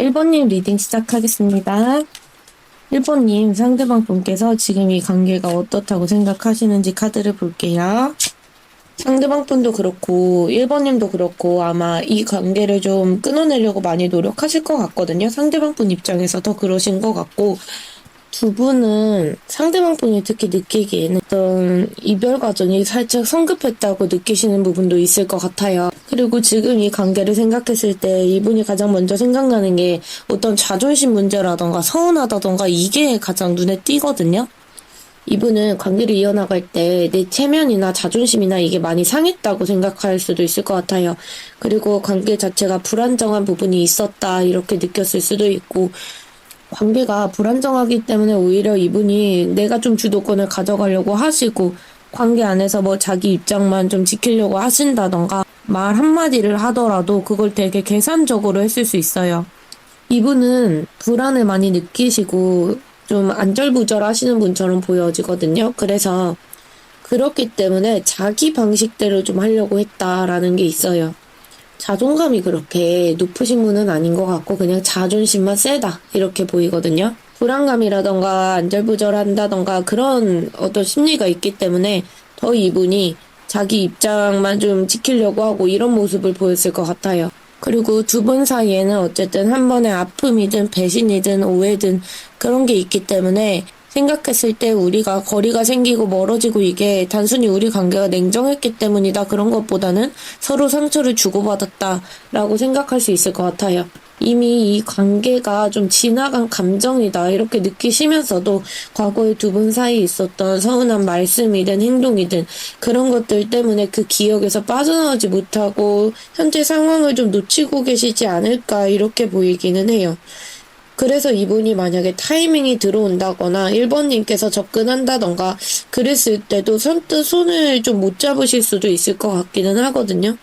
1번님 리딩 시작하겠습니다. 1번님 상대방 분께서 지금 이 관계가 어떻다고 생각하시는지 카드를 볼게요. 상대방 분도 그렇고 1번님도 그렇고 아마 이 관계를 좀 끊어내려고 많이 노력하실 것 같거든요. 상대방 분 입장에서 더 그러신 것 같고, 두 분은 상대방 분이 특히 느끼기에는 어떤 이별 과정이 살짝 성급했다고 느끼시는 부분도 있을 것 같아요. 그리고 지금 이 관계를 생각했을 때 이분이 가장 먼저 생각나는 게 어떤 자존심 문제라던가 서운하다던가 이게 가장 눈에 띄거든요. 이분은 관계를 이어나갈 때 내 체면이나 자존심이나 이게 많이 상했다고 생각할 수도 있을 것 같아요. 그리고 관계 자체가 불안정한 부분이 있었다 이렇게 느꼈을 수도 있고, 관계가 불안정하기 때문에 오히려 이분이 내가 좀 주도권을 가져가려고 하시고 관계 안에서 뭐 자기 입장만 좀 지키려고 하신다던가 말 한마디를 하더라도 그걸 되게 계산적으로 했을 수 있어요. 이분은 불안을 많이 느끼시고 좀 안절부절하시는 분처럼 보여지거든요. 그래서 그렇기 때문에 자기 방식대로 좀 하려고 했다라는 게 있어요. 자존감이 그렇게 높으신 분은 아닌 것 같고 그냥 자존심만 세다 이렇게 보이거든요. 불안감이라던가 안절부절한다던가 그런 어떤 심리가 있기 때문에 더 이분이 자기 입장만 좀 지키려고 하고 이런 모습을 보였을 것 같아요. 그리고 두 분 사이에는 어쨌든 한 번의 아픔이든 배신이든 오해든 그런 게 있기 때문에 생각했을 때 우리가 거리가 생기고 멀어지고 이게 단순히 우리 관계가 냉정했기 때문이다 그런 것보다는 서로 상처를 주고받았다라고 생각할 수 있을 것 같아요. 이미 이 관계가 좀 지나간 감정이다 이렇게 느끼시면서도 과거에 두 분 사이에 있었던 서운한 말씀이든 행동이든 그런 것들 때문에 그 기억에서 빠져나오지 못하고 현재 상황을 좀 놓치고 계시지 않을까 이렇게 보이기는 해요. 그래서 이분이 만약에 타이밍이 들어온다거나 1번님께서 접근한다던가 그랬을 때도 선뜻 손을 좀 못 잡으실 수도 있을 것 같기는 하거든요.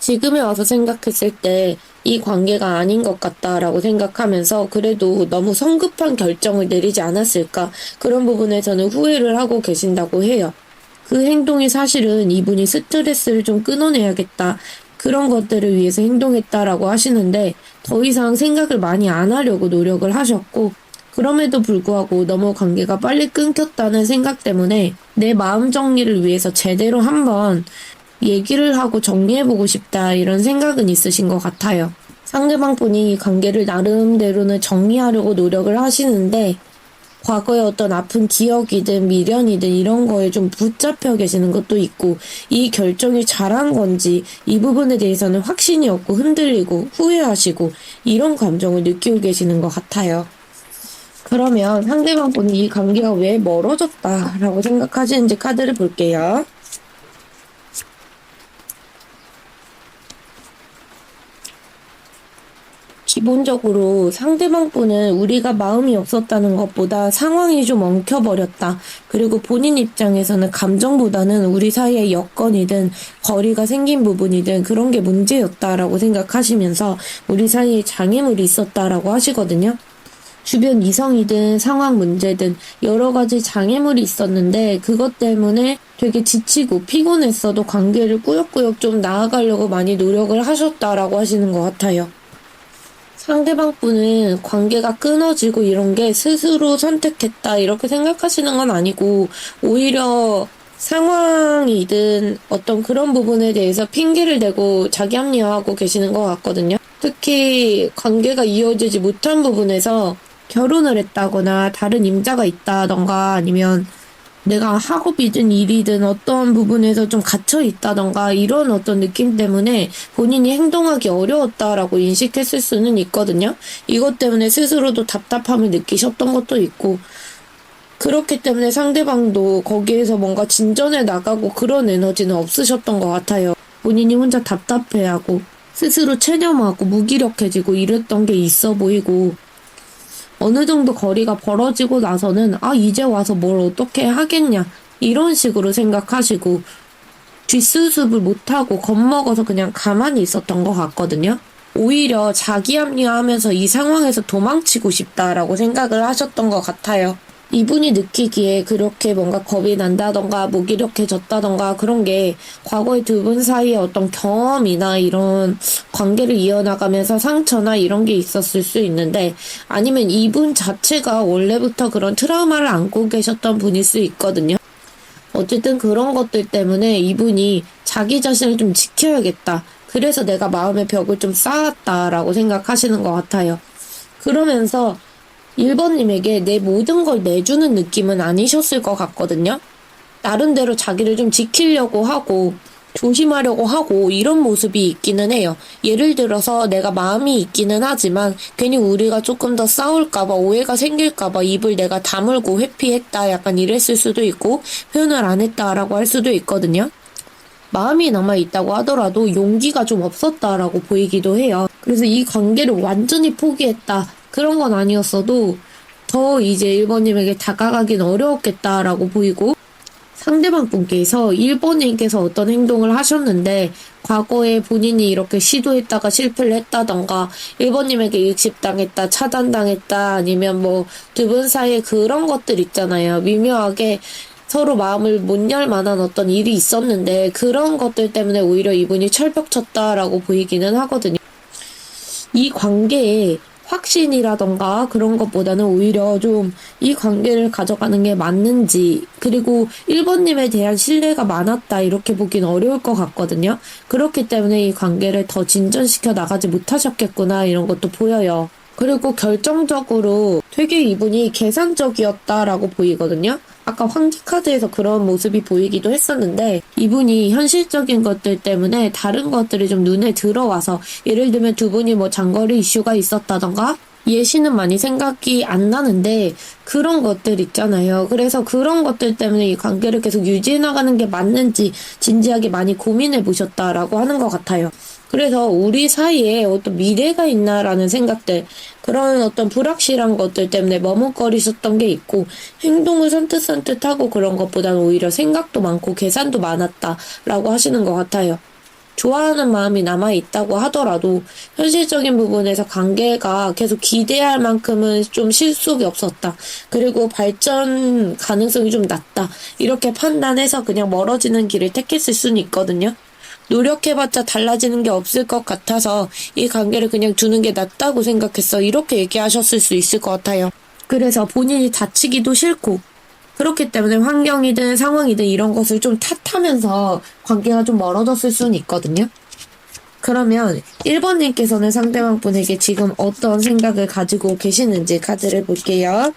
지금에 와서 생각했을 때 이 관계가 아닌 것 같다라고 생각하면서 그래도 너무 성급한 결정을 내리지 않았을까, 그런 부분에서는 후회를 하고 계신다고 해요. 그 행동이 사실은 이분이 스트레스를 좀 끊어내야겠다 그런 것들을 위해서 행동했다라고 하시는데 더 이상 생각을 많이 안 하려고 노력을 하셨고, 그럼에도 불구하고 너무 관계가 빨리 끊겼다는 생각 때문에 내 마음 정리를 위해서 제대로 한번 얘기를 하고 정리해보고 싶다 이런 생각은 있으신 것 같아요. 상대방 분이 관계를 나름대로는 정리하려고 노력을 하시는데 과거의 어떤 아픈 기억이든 미련이든 이런 거에 좀 붙잡혀 계시는 것도 있고, 이 결정이 잘한 건지 이 부분에 대해서는 확신이 없고 흔들리고 후회하시고 이런 감정을 느끼고 계시는 것 같아요. 그러면 상대방 분이 이 관계가 왜 멀어졌다라고 생각하시는지 카드를 볼게요. 기본적으로 상대방 분은 우리가 마음이 없었다는 것보다 상황이 좀 엉켜버렸다. 그리고 본인 입장에서는 감정보다는 우리 사이의 여건이든 거리가 생긴 부분이든 그런 게 문제였다라고 생각하시면서 우리 사이에 장애물이 있었다라고 하시거든요. 주변 이성이든 상황 문제든 여러 가지 장애물이 있었는데 그것 때문에 되게 지치고 피곤했어도 관계를 꾸역꾸역 좀 나아가려고 많이 노력을 하셨다라고 하시는 것 같아요. 상대방 분은 관계가 끊어지고 이런 게 스스로 선택했다 이렇게 생각하시는 건 아니고 오히려 상황이든 어떤 그런 부분에 대해서 핑계를 대고 자기 합리화하고 계시는 것 같거든요. 특히 관계가 이어지지 못한 부분에서 결혼을 했다거나 다른 임자가 있다던가 아니면 내가 학업이든 일이든 어떤 부분에서 좀 갇혀 있다던가 이런 어떤 느낌 때문에 본인이 행동하기 어려웠다라고 인식했을 수는 있거든요. 이것 때문에 스스로도 답답함을 느끼셨던 것도 있고, 그렇기 때문에 상대방도 거기에서 뭔가 진전해 나가고 그런 에너지는 없으셨던 것 같아요. 본인이 혼자 답답해하고 스스로 체념하고 무기력해지고 이랬던 게 있어 보이고, 어느 정도 거리가 벌어지고 나서는 이제 와서 뭘 어떻게 하겠냐 이런 식으로 생각하시고 뒷수습을 못하고 겁먹어서 그냥 가만히 있었던 것 같거든요. 오히려 자기 합리화하면서 이 상황에서 도망치고 싶다라고 생각을 하셨던 것 같아요. 이분이 느끼기에 그렇게 뭔가 겁이 난다던가 무기력해졌다던가 그런 게 과거의 두 분 사이에 어떤 경험이나 이런 관계를 이어나가면서 상처나 이런 게 있었을 수 있는데, 아니면 이분 자체가 원래부터 그런 트라우마를 안고 계셨던 분일 수 있거든요. 어쨌든 그런 것들 때문에 이분이 자기 자신을 좀 지켜야겠다. 그래서 내가 마음의 벽을 좀 쌓았다라고 생각하시는 것 같아요. 그러면서 1번님에게 내 모든 걸 내주는 느낌은 아니셨을 것 같거든요. 나름대로 자기를 좀 지키려고 하고 조심하려고 하고 이런 모습이 있기는 해요. 예를 들어서 내가 마음이 있기는 하지만 괜히 우리가 조금 더 싸울까봐 오해가 생길까봐 입을 내가 다물고 회피했다 약간 이랬을 수도 있고 표현을 안 했다라고 할 수도 있거든요. 마음이 남아있다고 하더라도 용기가 좀 없었다라고 보이기도 해요. 그래서 이 관계를 완전히 포기했다. 그런 건 아니었어도 더 이제 1번님에게 다가가긴 어려웠겠다라고 보이고, 상대방 분께서 1번님께서 어떤 행동을 하셨는데 과거에 본인이 이렇게 시도했다가 실패를 했다던가 1번님에게 익십당했다, 차단당했다, 아니면 뭐 두 분 사이에 그런 것들 있잖아요. 미묘하게 서로 마음을 못 열 만한 어떤 일이 있었는데 그런 것들 때문에 오히려 이분이 철벽 쳤다라고 보이기는 하거든요. 이 관계에 확신이라던가 그런 것보다는 오히려 좀 이 관계를 가져가는 게 맞는지, 그리고 1번님에 대한 신뢰가 많았다 이렇게 보긴 어려울 것 같거든요. 그렇기 때문에 이 관계를 더 진전시켜 나가지 못하셨겠구나 이런 것도 보여요. 그리고 결정적으로 되게 이분이 계산적이었다라고 보이거든요. 아까 황제 카드에서 그런 모습이 보이기도 했었는데 이분이 현실적인 것들 때문에 다른 것들이 좀 눈에 들어와서, 예를 들면 두 분이 뭐 장거리 이슈가 있었다던가 예시는 많이 생각이 안 나는데 그런 것들 있잖아요. 그래서 그런 것들 때문에 이 관계를 계속 유지해 나가는 게 맞는지 진지하게 많이 고민해 보셨다라고 하는 것 같아요. 그래서 우리 사이에 어떤 미래가 있나라는 생각들, 그런 어떤 불확실한 것들 때문에 머뭇거리셨던 게 있고, 행동을 선뜻선뜻하고 그런 것보다는 오히려 생각도 많고 계산도 많았다라고 하시는 것 같아요. 좋아하는 마음이 남아있다고 하더라도 현실적인 부분에서 관계가 계속 기대할 만큼은 좀 실속이 없었다. 그리고 발전 가능성이 좀 낮다. 이렇게 판단해서 그냥 멀어지는 길을 택했을 수는 있거든요. 노력해봤자 달라지는 게 없을 것 같아서 이 관계를 그냥 두는 게 낫다고 생각했어. 이렇게 얘기하셨을 수 있을 것 같아요. 그래서 본인이 다치기도 싫고, 그렇기 때문에 환경이든 상황이든 이런 것을 좀 탓하면서 관계가 좀 멀어졌을 수는 있거든요. 그러면 1번님께서는 상대방 분에게 지금 어떤 생각을 가지고 계시는지 카드를 볼게요.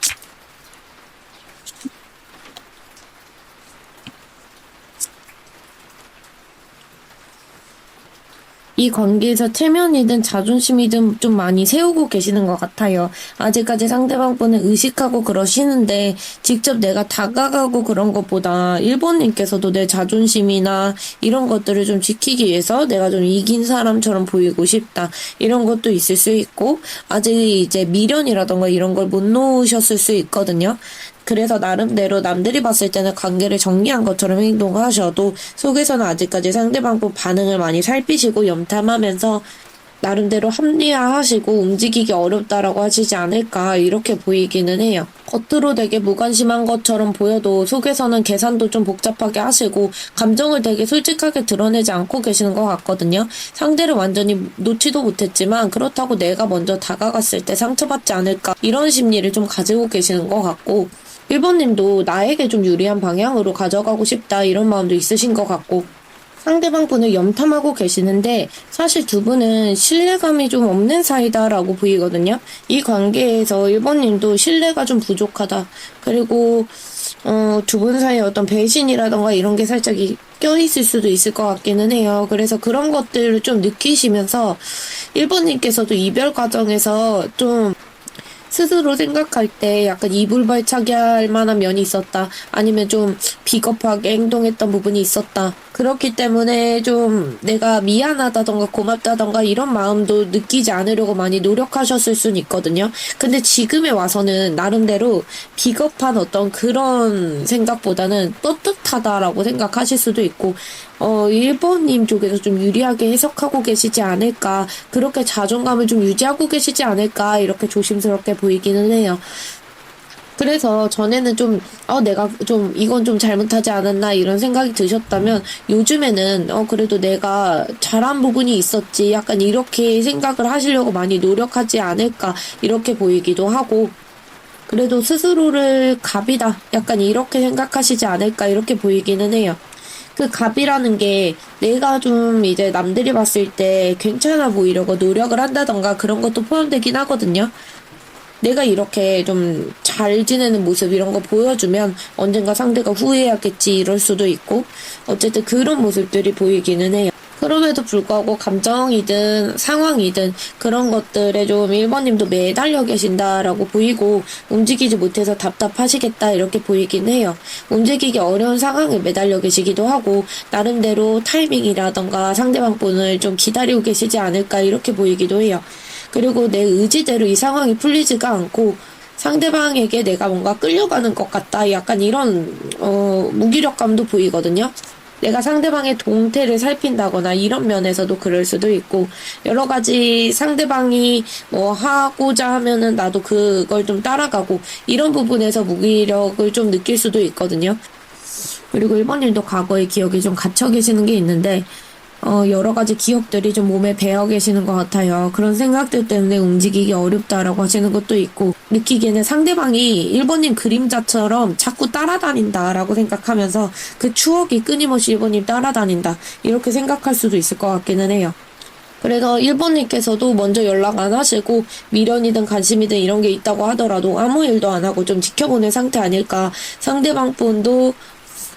이 관계에서 체면이든 자존심이든 좀 많이 세우고 계시는 것 같아요. 아직까지 상대방 분을 의식하고 그러시는데 직접 내가 다가가고 그런 것보다 1번님께서도 내 자존심이나 이런 것들을 좀 지키기 위해서 내가 좀 이긴 사람처럼 보이고 싶다. 이런 것도 있을 수 있고, 아직 이제 미련이라던가 이런 걸 못 놓으셨을 수 있거든요. 그래서 나름대로 남들이 봤을 때는 관계를 정리한 것처럼 행동하셔도 속에서는 아직까지 상대방 반응을 많이 살피시고 염탐하면서 나름대로 합리화하시고 움직이기 어렵다라고 하시지 않을까 이렇게 보이기는 해요. 겉으로 되게 무관심한 것처럼 보여도 속에서는 계산도 좀 복잡하게 하시고 감정을 되게 솔직하게 드러내지 않고 계시는 것 같거든요. 상대를 완전히 놓지도 못했지만 그렇다고 내가 먼저 다가갔을 때 상처받지 않을까 이런 심리를 좀 가지고 계시는 것 같고, 1번님도 나에게 좀 유리한 방향으로 가져가고 싶다 이런 마음도 있으신 것 같고, 상대방 분을 염탐하고 계시는데 사실 두 분은 신뢰감이 좀 없는 사이다라고 보이거든요. 이 관계에서 1번님도 신뢰가 좀 부족하다. 그리고 두 분 사이에 어떤 배신이라던가 이런 게 살짝 껴있을 수도 있을 것 같기는 해요. 그래서 그런 것들을 좀 느끼시면서 1번님께서도 이별 과정에서 좀 스스로 생각할 때 약간 이불발차기 할 만한 면이 있었다. 아니면 좀 비겁하게 행동했던 부분이 있었다. 그렇기 때문에 좀 내가 미안하다던가 고맙다던가 이런 마음도 느끼지 않으려고 많이 노력하셨을 수는 있거든요. 근데 지금에 와서는 나름대로 비겁한 어떤 그런 생각보다는 떳떳하다라고 생각하실 수도 있고, 1번님 쪽에서 좀 유리하게 해석하고 계시지 않을까, 그렇게 자존감을 좀 유지하고 계시지 않을까, 이렇게 조심스럽게 보이기는 해요. 그래서 전에는 좀, 내가 좀, 이건 좀 잘못하지 않았나, 이런 생각이 드셨다면, 요즘에는, 그래도 내가 잘한 부분이 있었지, 약간 이렇게 생각을 하시려고 많이 노력하지 않을까, 이렇게 보이기도 하고, 그래도 스스로를 갑이다, 약간 이렇게 생각하시지 않을까, 이렇게 보이기는 해요. 그 갑이라는 게 내가 좀 이제 남들이 봤을 때 괜찮아 보이려고 노력을 한다던가 그런 것도 포함되긴 하거든요. 내가 이렇게 좀 잘 지내는 모습 이런 거 보여주면 언젠가 상대가 후회하겠지 이럴 수도 있고 어쨌든 그런 모습들이 보이기는 해요. 그럼에도 불구하고 감정이든 상황이든 그런 것들에 좀 1번님도 매달려 계신다라고 보이고 움직이지 못해서 답답하시겠다 이렇게 보이긴 해요. 움직이기 어려운 상황에 매달려 계시기도 하고 나름대로 타이밍이라던가 상대방 분을 좀 기다리고 계시지 않을까 이렇게 보이기도 해요. 그리고 내 의지대로 이 상황이 풀리지가 않고 상대방에게 내가 뭔가 끌려가는 것 같다. 약간 이런 무기력감도 보이거든요. 내가 상대방의 동태를 살핀다거나 이런 면에서도 그럴 수도 있고 여러 가지 상대방이 뭐 하고자 하면은 나도 그걸 좀 따라가고 이런 부분에서 무기력을 좀 느낄 수도 있거든요. 그리고 1번님도 과거의 기억이 좀 갇혀 계시는 게 있는데 여러 가지 기억들이 좀 몸에 배어 계시는 것 같아요. 그런 생각들 때문에 움직이기 어렵다라고 하시는 것도 있고, 느끼기에는 상대방이 1번님 그림자처럼 자꾸 따라다닌다라고 생각하면서 그 추억이 끊임없이 1번님 따라다닌다. 이렇게 생각할 수도 있을 것 같기는 해요. 그래서 1번님께서도 먼저 연락 안 하시고 미련이든 관심이든 이런 게 있다고 하더라도 아무 일도 안 하고 좀 지켜보는 상태 아닐까. 상대방 분도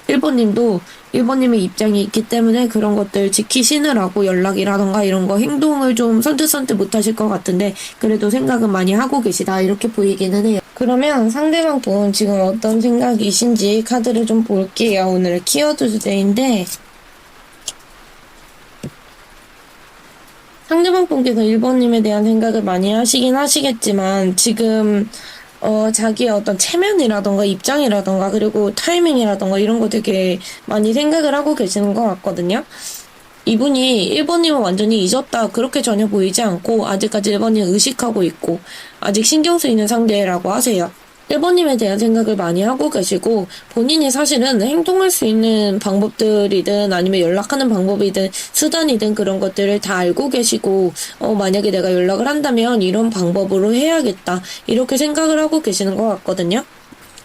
1번님도 1번님의 입장이 있기 때문에 그런 것들 지키시느라고 연락이라던가 이런 거 행동을 좀 선뜻선뜻 못 하실 것 같은데 그래도 생각은 많이 하고 계시다 이렇게 보이기는 해요. 그러면 상대방 분 지금 어떤 생각이신지 카드를 좀 볼게요. 오늘 키워드 주제인데 상대방 분께서 1번님에 대한 생각을 많이 하시긴 하시겠지만 지금 자기의 어떤 체면이라던가 입장이라던가 그리고 타이밍이라던가 이런 거 되게 많이 생각을 하고 계시는 것 같거든요. 이분이 1번님은 완전히 잊었다 그렇게 전혀 보이지 않고 아직까지 1번님 의식하고 있고 아직 신경 쓰이는 상대라고 하세요. 1번님에 대한 생각을 많이 하고 계시고 본인이 사실은 행동할 수 있는 방법들이든 아니면 연락하는 방법이든 수단이든 그런 것들을 다 알고 계시고 만약에 내가 연락을 한다면 이런 방법으로 해야겠다 이렇게 생각을 하고 계시는 것 같거든요.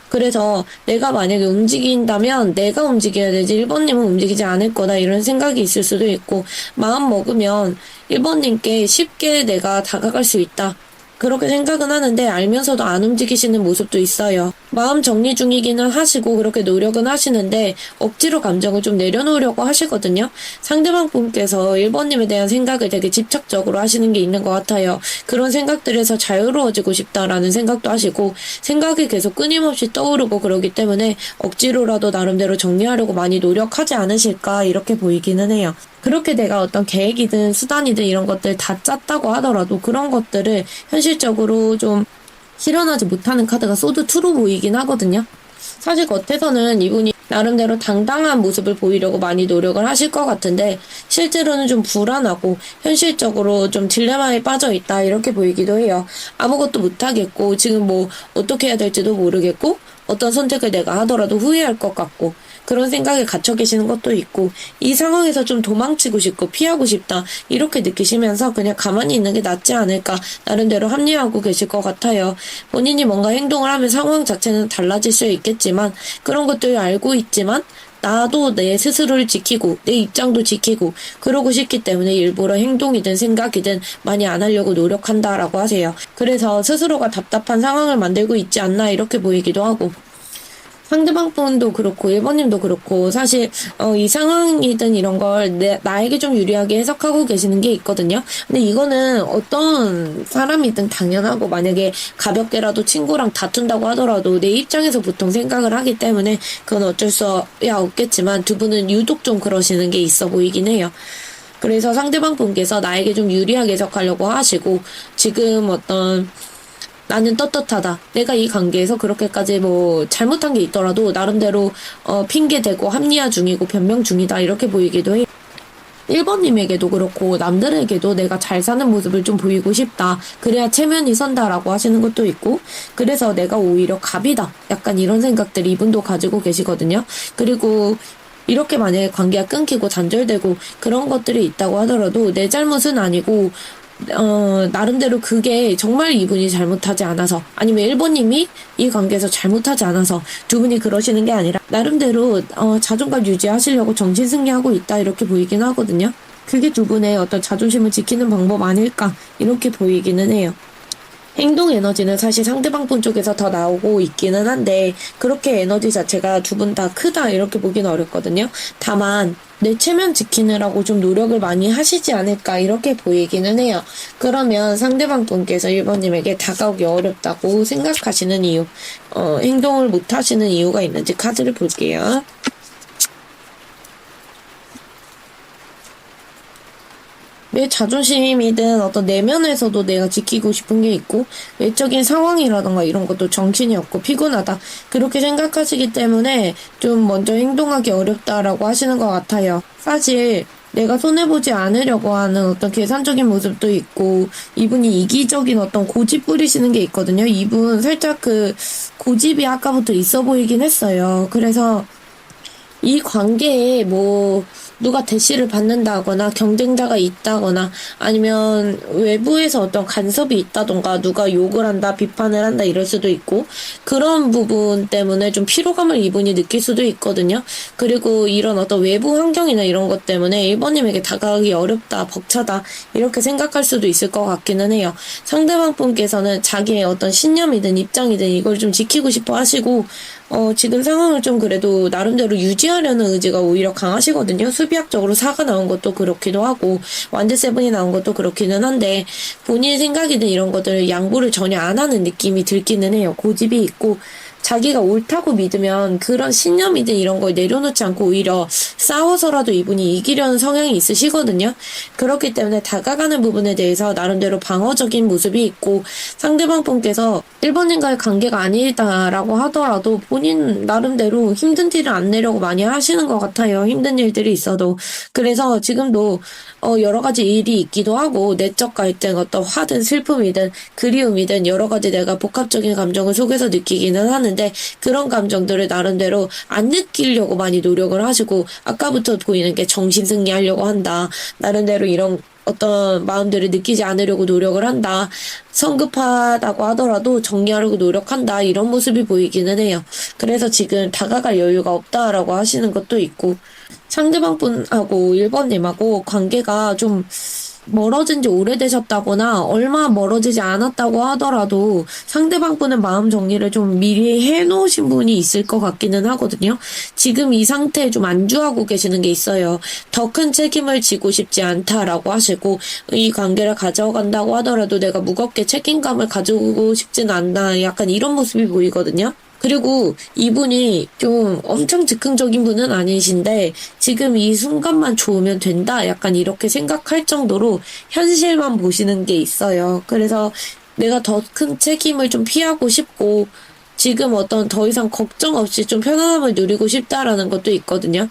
그래서 내가 만약에 움직인다면 내가 움직여야 되지 1번님은 움직이지 않을 거다 이런 생각이 있을 수도 있고 마음 먹으면 1번님께 쉽게 내가 다가갈 수 있다. 그렇게 생각은 하는데 알면서도 안 움직이시는 모습도 있어요. 마음 정리 중이기는 하시고 그렇게 노력은 하시는데 억지로 감정을 좀 내려놓으려고 하시거든요. 상대방 분께서 1번님에 대한 생각을 되게 집착적으로 하시는 게 있는 것 같아요. 그런 생각들에서 자유로워지고 싶다라는 생각도 하시고 생각이 계속 끊임없이 떠오르고 그러기 때문에 억지로라도 나름대로 정리하려고 많이 노력하지 않으실까 이렇게 보이기는 해요. 그렇게 내가 어떤 계획이든 수단이든 이런 것들 다 짰다고 하더라도 그런 것들을 현실적으로 좀 실현하지 못하는 카드가 소드2로 보이긴 하거든요. 사실 겉에서는 이분이 나름대로 당당한 모습을 보이려고 많이 노력을 하실 것 같은데 실제로는 좀 불안하고 현실적으로 좀 딜레마에 빠져 있다 이렇게 보이기도 해요. 아무것도 못하겠고 지금 뭐 어떻게 해야 될지도 모르겠고 어떤 선택을 내가 하더라도 후회할 것 같고 그런 생각에 갇혀 계시는 것도 있고 이 상황에서 좀 도망치고 싶고 피하고 싶다 이렇게 느끼시면서 그냥 가만히 있는 게 낫지 않을까 나름대로 합리화하고 계실 것 같아요. 본인이 뭔가 행동을 하면 상황 자체는 달라질 수 있겠지만 그런 것들을 알고 있지만 나도 내 스스로를 지키고 내 입장도 지키고 그러고 싶기 때문에 일부러 행동이든 생각이든 많이 안 하려고 노력한다라고 하세요. 그래서 스스로가 답답한 상황을 만들고 있지 않나 이렇게 보이기도 하고 상대방 분도 그렇고 1번님도 그렇고 사실 이 상황이든 이런 걸 나에게 좀 유리하게 해석하고 계시는 게 있거든요. 근데 이거는 어떤 사람이든 당연하고 만약에 가볍게라도 친구랑 다툰다고 하더라도 내 입장에서 보통 생각을 하기 때문에 그건 어쩔 수야 없겠지만 두 분은 유독 좀 그러시는 게 있어 보이긴 해요. 그래서 상대방 분께서 나에게 좀 유리하게 해석하려고 하시고 지금 어떤 나는 떳떳하다. 내가 이 관계에서 그렇게까지 뭐 잘못한 게 있더라도 나름대로 핑계대고 합리화 중이고 변명 중이다 이렇게 보이기도 해요. 1번님에게도 그렇고 남들에게도 내가 잘 사는 모습을 좀 보이고 싶다. 그래야 체면이 선다라고 하시는 것도 있고, 그래서 내가 오히려 갑이다. 약간 이런 생각들 이분도 가지고 계시거든요. 그리고 이렇게 만약에 관계가 끊기고 단절되고 그런 것들이 있다고 하더라도 내 잘못은 아니고 나름대로 그게 정말 이분이 잘못하지 않아서, 아니면 1번님이 이 관계에서 잘못하지 않아서 두 분이 그러시는 게 아니라 나름대로 자존감 유지하시려고 정신승리하고 있다, 이렇게 보이긴 하거든요. 그게 두 분의 어떤 자존심을 지키는 방법 아닐까, 이렇게 보이기는 해요. 행동 에너지는 사실 상대방 분 쪽에서 더 나오고 있기는 한데, 그렇게 에너지 자체가 두 분 다 크다 이렇게 보기는 어렵거든요. 다만 내 체면 지키느라고 좀 노력을 많이 하시지 않을까, 이렇게 보이기는 해요. 그러면 상대방 분께서 1번님에게 다가오기 어렵다고 생각하시는 이유, 행동을 못 하시는 이유가 있는지 카드를 볼게요. 내 자존심이든 어떤 내면에서도 내가 지키고 싶은 게 있고, 외적인 상황이라던가 이런 것도 정신이 없고 피곤하다, 그렇게 생각하시기 때문에 좀 먼저 행동하기 어렵다라고 하시는 것 같아요. 사실 내가 손해보지 않으려고 하는 어떤 계산적인 모습도 있고, 이분이 이기적인 어떤 고집 부리시는 게 있거든요. 이분 살짝 그 고집이 아까부터 있어 보이긴 했어요. 그래서 이 관계에 뭐 누가 대시를 받는다거나 경쟁자가 있다거나 아니면 외부에서 어떤 간섭이 있다던가 누가 욕을 한다, 비판을 한다 이럴 수도 있고, 그런 부분 때문에 좀 피로감을 이분이 느낄 수도 있거든요. 그리고 이런 어떤 외부 환경이나 이런 것 때문에 1번님에게 다가가기 어렵다, 벅차다 이렇게 생각할 수도 있을 것 같기는 해요. 상대방 분께서는 자기의 어떤 신념이든 입장이든 이걸 좀 지키고 싶어 하시고, 지금 상황을 좀 그래도 나름대로 유지하려는 의지가 오히려 강하시거든요. 수비학적으로 4가 나온 것도 그렇기도 하고, 완드 세븐이 나온 것도 그렇기는 한데, 본인 생각이든 이런 것들을 양보를 전혀 안 하는 느낌이 들기는 해요. 고집이 있고, 자기가 옳다고 믿으면 그런 신념이든 이런 걸 내려놓지 않고 오히려 싸워서라도 이분이 이기려는 성향이 있으시거든요. 그렇기 때문에 다가가는 부분에 대해서 나름대로 방어적인 모습이 있고, 상대방 분께서 1번님과의 관계가 아니다라고 하더라도 본인 나름대로 힘든 티를 안 내려고 많이 하시는 것 같아요. 힘든 일들이 있어도. 그래서 지금도 여러 가지 일이 있기도 하고, 내적 갈등, 어떤 화든 슬픔이든 그리움이든 여러 가지 내가 복합적인 감정을 속에서 느끼기는 하는데, 그런 감정들을 나름대로 안 느끼려고 많이 노력을 하시고, 아까부터 보이는 게 정신승리하려고 한다, 나름대로 이런 어떤 마음들을 느끼지 않으려고 노력을 한다, 성급하다고 하더라도 정리하려고 노력한다, 이런 모습이 보이기는 해요. 그래서 지금 다가갈 여유가 없다라고 하시는 것도 있고, 상대방 분하고 1번님하고 관계가 좀 멀어진 지 오래되셨다거나 얼마 멀어지지 않았다고 하더라도 상대방 분은 마음 정리를 좀 미리 해놓으신 분이 있을 것 같기는 하거든요. 지금 이 상태에 좀 안주하고 계시는 게 있어요. 더 큰 책임을 지고 싶지 않다라고 하시고, 이 관계를 가져간다고 하더라도 내가 무겁게 책임감을 가지고 싶진 않나, 약간 이런 모습이 보이거든요. 그리고 이분이 좀 엄청 즉흥적인 분은 아니신데, 지금 이 순간만 좋으면 된다, 약간 이렇게 생각할 정도로 현실만 보시는 게 있어요. 그래서 내가 더 큰 책임을 좀 피하고 싶고, 지금 어떤 더 이상 걱정 없이 좀 편안함을 누리고 싶다라는 것도 있거든요.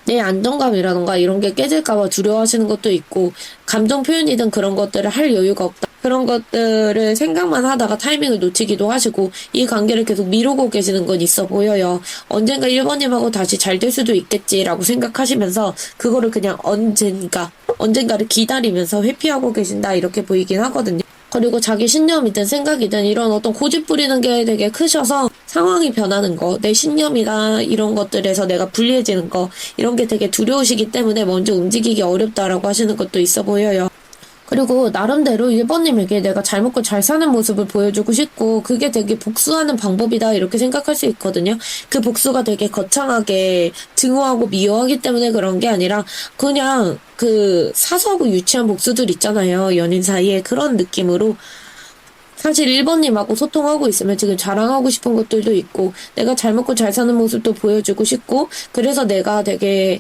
내 안정감이라던가 이런 게 깨질까봐 두려워하시는 것도 있고, 감정 표현이든 그런 것들을 할 여유가 없다, 그런 것들을 생각만 하다가 타이밍을 놓치기도 하시고, 이 관계를 계속 미루고 계시는 건 있어 보여요. 언젠가 1번님하고 다시 잘 될 수도 있겠지라고 생각하시면서 그거를 그냥 언젠가를 기다리면서 회피하고 계신다, 이렇게 보이긴 하거든요. 그리고 자기 신념이든 생각이든 이런 어떤 고집 부리는 게 되게 크셔서, 상황이 변하는 거, 내 신념이나 이런 것들에서 내가 불리해지는 거, 이런 게 되게 두려우시기 때문에 먼저 움직이기 어렵다라고 하시는 것도 있어 보여요. 그리고 나름대로 1번님에게 내가 잘 먹고 잘 사는 모습을 보여주고 싶고, 그게 되게 복수하는 방법이다, 이렇게 생각할 수 있거든요. 그 복수가 되게 거창하게 증오하고 미워하기 때문에 그런 게 아니라, 그냥 그 사소하고 유치한 복수들 있잖아요, 연인 사이에. 그런 느낌으로 사실 1번님하고 소통하고 있으면 지금 자랑하고 싶은 것들도 있고, 내가 잘 먹고 잘 사는 모습도 보여주고 싶고, 그래서 내가 되게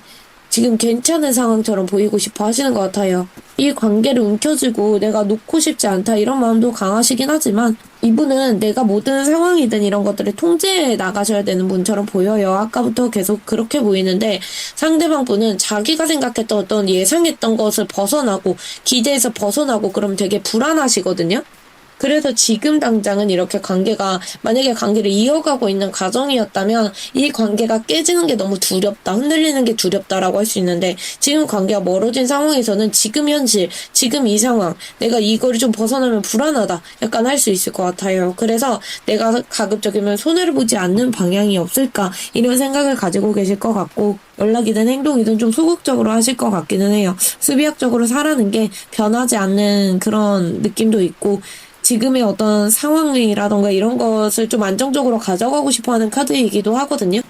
지금 괜찮은 상황처럼 보이고 싶어 하시는 것 같아요. 이 관계를 움켜쥐고 내가 놓고 싶지 않다 이런 마음도 강하시긴 하지만 이분은 내가 모든 상황이든 이런 것들을 통제해 나가셔야 되는 분처럼 보여요. 아까부터 계속 그렇게 보이는데 상대방 분은 자기가 생각했던 어떤 예상했던 것을 벗어나고 기대에서 벗어나고 그럼 되게 불안하시거든요. 그래서 지금 당장은 이렇게 만약에 관계를 이어가고 있는 과정이었다면 이 관계가 깨지는 게 너무 두렵다, 흔들리는 게 두렵다라고 할 수 있는데 지금 관계가 멀어진 상황에서는 지금 현실, 지금 이 상황, 내가 이거를 좀 벗어나면 불안하다, 약간 할 수 있을 것 같아요. 그래서 내가 가급적이면 손해를 보지 않는 방향이 없을까, 이런 생각을 가지고 계실 것 같고, 연락이든 행동이든 좀 소극적으로 하실 것 같기는 해요. 수비학적으로 살아는 게 변하지 않는 그런 느낌도 있고, 지금의 어떤 상황이라던가 이런 것을 좀 안정적으로 가져가고 싶어 하는 카드이기도 하거든요.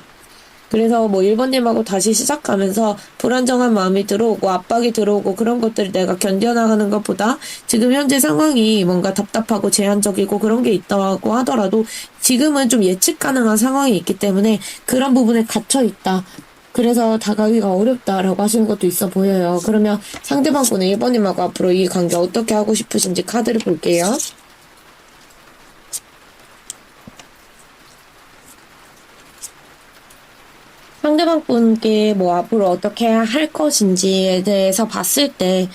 그래서 뭐 1번님하고 다시 시작하면서 불안정한 마음이 들어오고 압박이 들어오고 그런 것들을 내가 견뎌나가는 것보다 지금 현재 상황이 뭔가 답답하고 제한적이고 그런 게 있다고 하더라도 지금은 좀 예측 가능한 상황이 있기 때문에 그런 부분에 갇혀 있다. 그래서 다가기가 어렵다라고 하시는 것도 있어 보여요. 그러면 상대방 분은 1번님하고 앞으로 이 관계 어떻게 하고 싶으신지 카드를 볼게요. 상대방 분께 뭐 앞으로 어떻게 할 것인지에 대해서 봤을 때,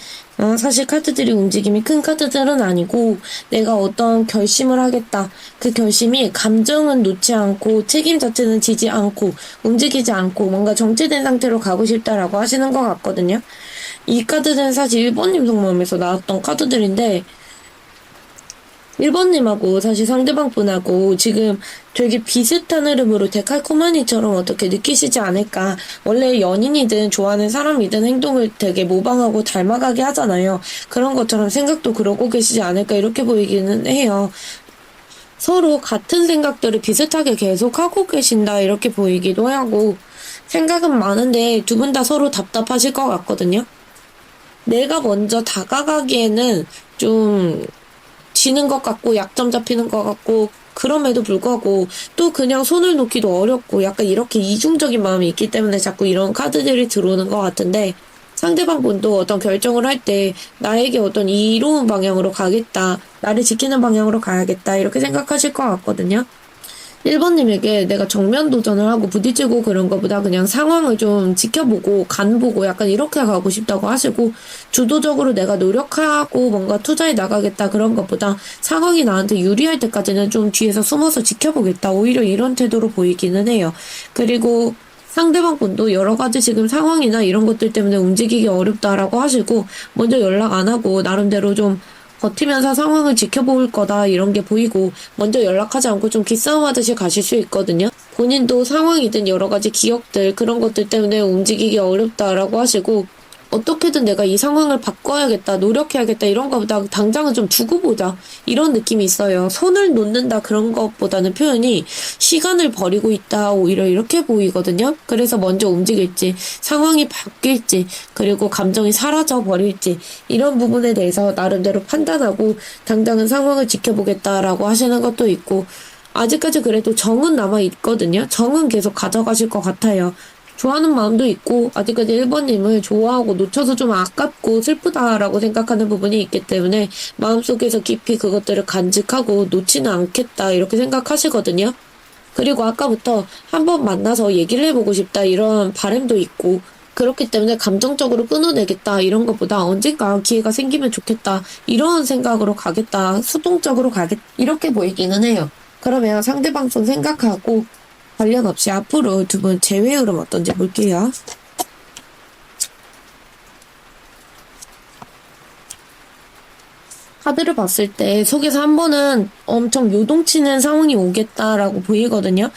사실 카드들이 움직임이 큰 카드들은 아니고, 내가 어떤 결심을 하겠다. 그 결심이 감정은 놓지 않고, 책임 자체는 지지 않고, 움직이지 않고, 뭔가 정체된 상태로 가고 싶다라고 하시는 것 같거든요. 이 카드들은 사실 1번님 속마음에서 나왔던 카드들인데, 1번님하고 사실 상대방 분하고 지금 되게 비슷한 흐름으로 데칼코마니처럼 어떻게 느끼시지 않을까. 원래 연인이든 좋아하는 사람이든 행동을 되게 모방하고 닮아가게 하잖아요. 그런 것처럼 생각도 그러고 계시지 않을까 이렇게 보이기는 해요. 서로 같은 생각들을 비슷하게 계속하고 계신다 이렇게 보이기도 하고 생각은 많은데 두 분 다 서로 답답하실 것 같거든요. 내가 먼저 다가가기에는 좀 지는 것 같고 약점 잡히는 것 같고 그럼에도 불구하고 또 그냥 손을 놓기도 어렵고 약간 이렇게 이중적인 마음이 있기 때문에 자꾸 이런 카드들이 들어오는 것 같은데 상대방 분도 어떤 결정을 할 때 나에게 어떤 이로운 방향으로 가겠다, 나를 지키는 방향으로 가야겠다 이렇게 생각하실 것 같거든요. 1번님에게 내가 정면 도전을 하고 부딪히고 그런 것보다 그냥 상황을 좀 지켜보고 간보고 약간 이렇게 가고 싶다고 하시고 주도적으로 내가 노력하고 뭔가 투자해 나가겠다 그런 것보다 상황이 나한테 유리할 때까지는 좀 뒤에서 숨어서 지켜보겠다 오히려 이런 태도로 보이기는 해요. 그리고 상대방 분도 여러 가지 지금 상황이나 이런 것들 때문에 움직이기 어렵다라고 하시고 먼저 연락 안 하고 나름대로 좀 버티면서 상황을 지켜볼 거다 이런 게 보이고 먼저 연락하지 않고 좀 기싸움하듯이 가실 수 있거든요. 본인도 상황이든 여러 가지 기억들 그런 것들 때문에 움직이기 어렵다라고 하시고 어떻게든 내가 이 상황을 바꿔야겠다, 노력해야겠다 이런 것보다 당장은 좀 두고 보자 이런 느낌이 있어요. 손을 놓는다 그런 것보다는 표현이 시간을 버리고 있다 오히려 이렇게 보이거든요. 그래서 먼저 움직일지 상황이 바뀔지 그리고 감정이 사라져 버릴지 이런 부분에 대해서 나름대로 판단하고 당장은 상황을 지켜보겠다라고 하시는 것도 있고 아직까지 그래도 정은 남아있거든요. 정은 계속 가져가실 것 같아요. 좋아하는 마음도 있고 아직까지 1번님을 좋아하고 놓쳐서 좀 아깝고 슬프다라고 생각하는 부분이 있기 때문에 마음속에서 깊이 그것들을 간직하고 놓지는 않겠다 이렇게 생각하시거든요. 그리고 아까부터 한번 만나서 얘기를 해보고 싶다 이런 바람도 있고 그렇기 때문에 감정적으로 끊어내겠다 이런 것보다 언젠가 기회가 생기면 좋겠다 이런 생각으로 가겠다 수동적으로 가겠다 이렇게 보이기는 해요. 그러면 상대방 좀 생각하고 관련 없이 앞으로 두 분 재회 흐름 어떤지 볼게요. 카드를 봤을 때 속에서 한 번은 엄청 요동치는 상황이 오겠다라고 보이거든요.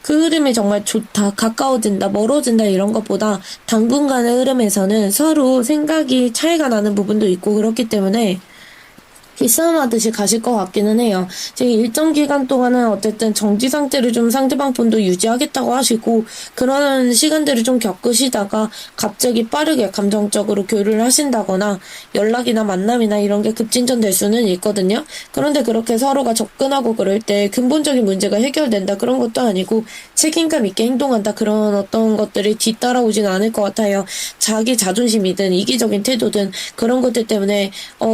그 흐름이 정말 좋다, 가까워진다, 멀어진다 이런 것보다 당분간의 흐름에서는 서로 생각이 차이가 나는 부분도 있고 그렇기 때문에 기싸움하듯이 가실 것 같기는 해요. 제 일정 기간 동안은 어쨌든 정지 상태를 좀 상대방 분도 유지하겠다고 하시고 그런 시간들을 좀 겪으시다가 갑자기 빠르게 감정적으로 교류를 하신다거나 연락이나 만남이나 이런 게 급진전될 수는 있거든요. 그런데 그렇게 서로가 접근하고 그럴 때 근본적인 문제가 해결된다 그런 것도 아니고 책임감 있게 행동한다 그런 어떤 것들이 뒤따라오진 않을 것 같아요. 자기 자존심이든 이기적인 태도든 그런 것들 때문에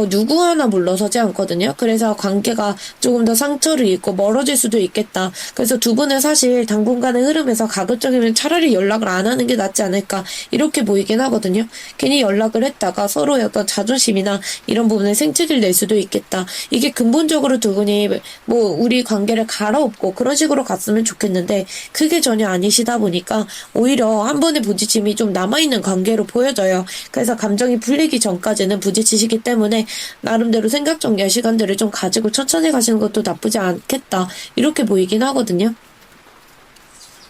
누구 하나 물러서지 않거든요. 그래서 관계가 조금 더 상처를 입고 멀어질 수도 있겠다. 그래서 두 분은 사실 당분간의 흐름에서 가급적이면 차라리 연락을 안 하는 게 낫지 않을까 이렇게 보이긴 하거든요. 괜히 연락을 했다가 서로의 어떤 자존심이나 이런 부분에 생채기를 낼 수도 있겠다. 이게 근본적으로 두 분이 뭐 우리 관계를 갈아엎고 그런 식으로 갔으면 좋겠는데 그게 전혀 아니시다 보니까 오히려 한 번의 부딪힘이 좀 남아있는 관계로 보여져요. 그래서 감정이 풀리기 전까지는 부딪히시기 때문에 나름대로 생각 정리할 시간들을 좀 가지고 천천히 가시는 것도 나쁘지 않겠다. 이렇게 보이긴 하거든요.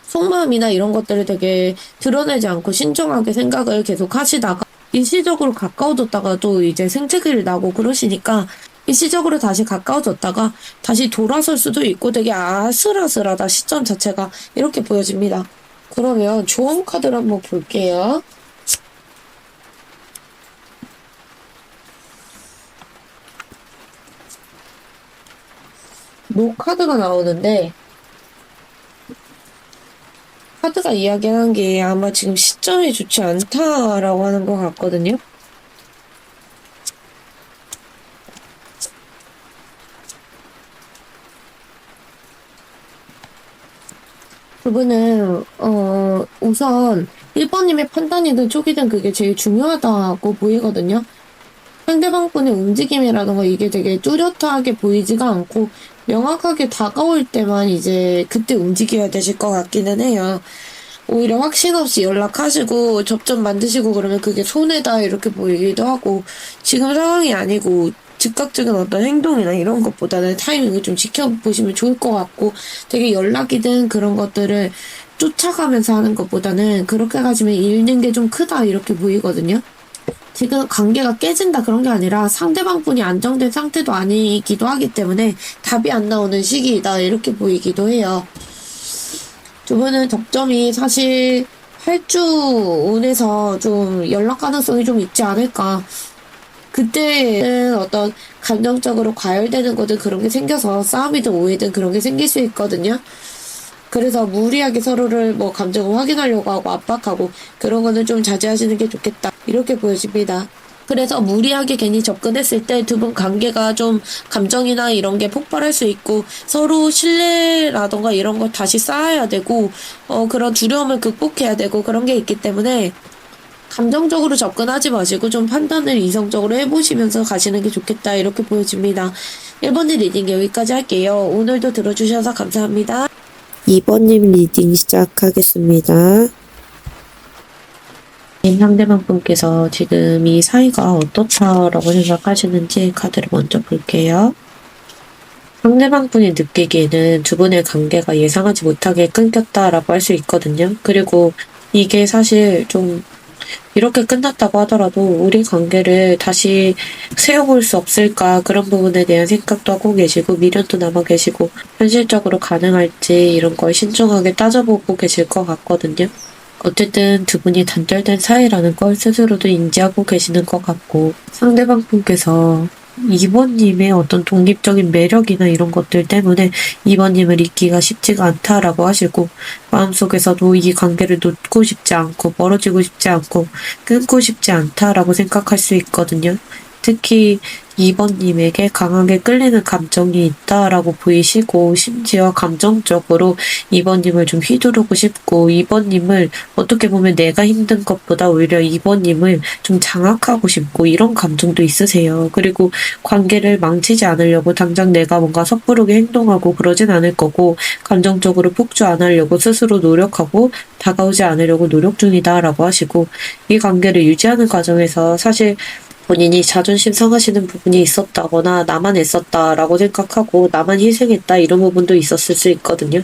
속마음이나 이런 것들을 되게 드러내지 않고 신중하게 생각을 계속 하시다가 일시적으로 가까워졌다가도 이제 생채기를 나고 그러시니까 일시적으로 다시 가까워졌다가 다시 돌아설 수도 있고 되게 아슬아슬하다 시점 자체가 이렇게 보여집니다. 그러면 조언 카드를 한번 볼게요. 노 카드가 나오는데 카드가 이야기하는 게 아마 지금 시점이 좋지 않다라고 하는 것 같거든요. 그분은 우선 1번님의 판단이든 촉이든 그게 제일 중요하다고 보이거든요. 상대방 분의 움직임이라던가 이게 되게 뚜렷하게 보이지가 않고 명확하게 다가올 때만 이제 그때 움직여야 되실 것 같기는 해요. 오히려 확신 없이 연락하시고 접점 만드시고 그러면 그게 손해다 이렇게 보이기도 하고 지금 상황이 아니고 즉각적인 어떤 행동이나 이런 것보다는 타이밍을 좀 지켜보시면 좋을 것 같고 되게 연락이든 그런 것들을 쫓아가면서 하는 것보다는 그렇게 가지면 잃는 게 좀 크다 이렇게 보이거든요. 지금 관계가 깨진다 그런 게 아니라 상대방 분이 안정된 상태도 아니기도 하기 때문에 답이 안 나오는 시기이다 이렇게 보이기도 해요. 두 분은 접점이 사실 8주 운에서 좀 연락 가능성이 좀 있지 않을까. 그때는 어떤 감정적으로 과열되는 거든 그런 게 생겨서 싸움이든 오해든 그런 게 생길 수 있거든요. 그래서 무리하게 서로를 뭐 감정을 확인하려고 하고 압박하고 그런 거는 좀 자제하시는 게 좋겠다. 이렇게 보여집니다. 그래서 무리하게 괜히 접근했을 때 두 분 관계가 좀 감정이나 이런 게 폭발할 수 있고 서로 신뢰라던가 이런 걸 다시 쌓아야 되고 그런 두려움을 극복해야 되고 그런 게 있기 때문에 감정적으로 접근하지 마시고 좀 판단을 이성적으로 해보시면서 가시는 게 좋겠다 이렇게 보여집니다. 1번의 리딩 여기까지 할게요. 오늘도 들어주셔서 감사합니다. 2번님 리딩 시작하겠습니다. 상대방 분께서 지금 이 사이가 어떻다라고 생각하시는지 카드를 먼저 볼게요. 상대방 분이 느끼기에는 두 분의 관계가 예상하지 못하게 끊겼다라고 할 수 있거든요. 그리고 이게 사실 좀 이렇게 끝났다고 하더라도 우리 관계를 다시 세워볼 수 없을까 그런 부분에 대한 생각도 하고 계시고 미련도 남아 계시고 현실적으로 가능할지 이런 걸 신중하게 따져보고 계실 것 같거든요. 어쨌든 두 분이 단절된 사이라는 걸 스스로도 인지하고 계시는 것 같고 상대방 분께서 2번님의 어떤 독립적인 매력이나 이런 것들 때문에 2번님을 잊기가 쉽지가 않다라고 하시고 마음속에서도 이 관계를 놓고 싶지 않고 멀어지고 싶지 않고 끊고 싶지 않다라고 생각할 수 있거든요. 특히 2번님에게 강하게 끌리는 감정이 있다라고 보이시고 심지어 감정적으로 2번님을 좀 휘두르고 싶고 2번님을 어떻게 보면 내가 힘든 것보다 오히려 2번님을 좀 장악하고 싶고 이런 감정도 있으세요. 그리고 관계를 망치지 않으려고 당장 내가 뭔가 섣부르게 행동하고 그러진 않을 거고 감정적으로 폭주 안 하려고 스스로 노력하고 다가오지 않으려고 노력 중이다라고 하시고 이 관계를 유지하는 과정에서 사실 본인이 자존심 상하시는 부분이 있었다거나 나만 애썼다라고 생각하고 나만 희생했다 이런 부분도 있었을 수 있거든요.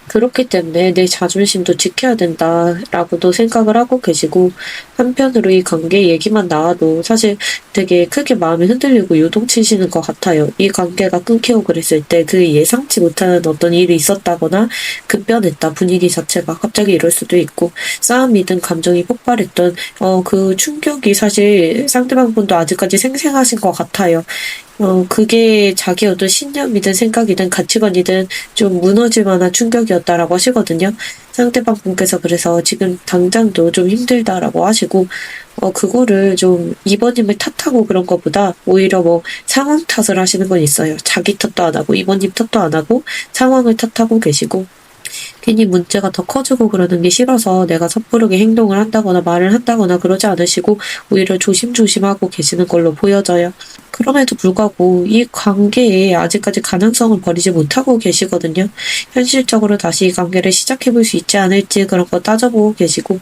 그렇기 때문에 내 자존심도 지켜야 된다라고도 생각을 하고 계시고 한편으로 이 관계 얘기만 나와도 사실 되게 크게 마음이 흔들리고 요동치시는 것 같아요. 이 관계가 끊기고 그랬을 때 그 예상치 못한 어떤 일이 있었다거나 급변했다 분위기 자체가 갑자기 이럴 수도 있고 싸움이든 감정이 폭발했던 그 충격이 사실 상대방 분도 아직까지 생생하신 것 같아요. 그게 자기 어떤 신념이든 생각이든 가치관이든 좀 무너질 만한 충격이었다라고 하시거든요. 상대방 분께서 그래서 지금 당장도 좀 힘들다라고 하시고, 그거를 좀 이번님을 탓하고 그런 것보다 오히려 뭐 상황 탓을 하시는 건 있어요. 자기 탓도 안 하고, 이번님 탓도 안 하고, 상황을 탓하고 계시고, 괜히 문제가 더 커지고 그러는 게 싫어서 내가 섣부르게 행동을 한다거나 말을 한다거나 그러지 않으시고 오히려 조심조심하고 계시는 걸로 보여져요. 그럼에도 불구하고 이 관계에 아직까지 가능성을 버리지 못하고 계시거든요. 현실적으로 다시 이 관계를 시작해볼 수 있지 않을지 그런 거 따져보고 계시고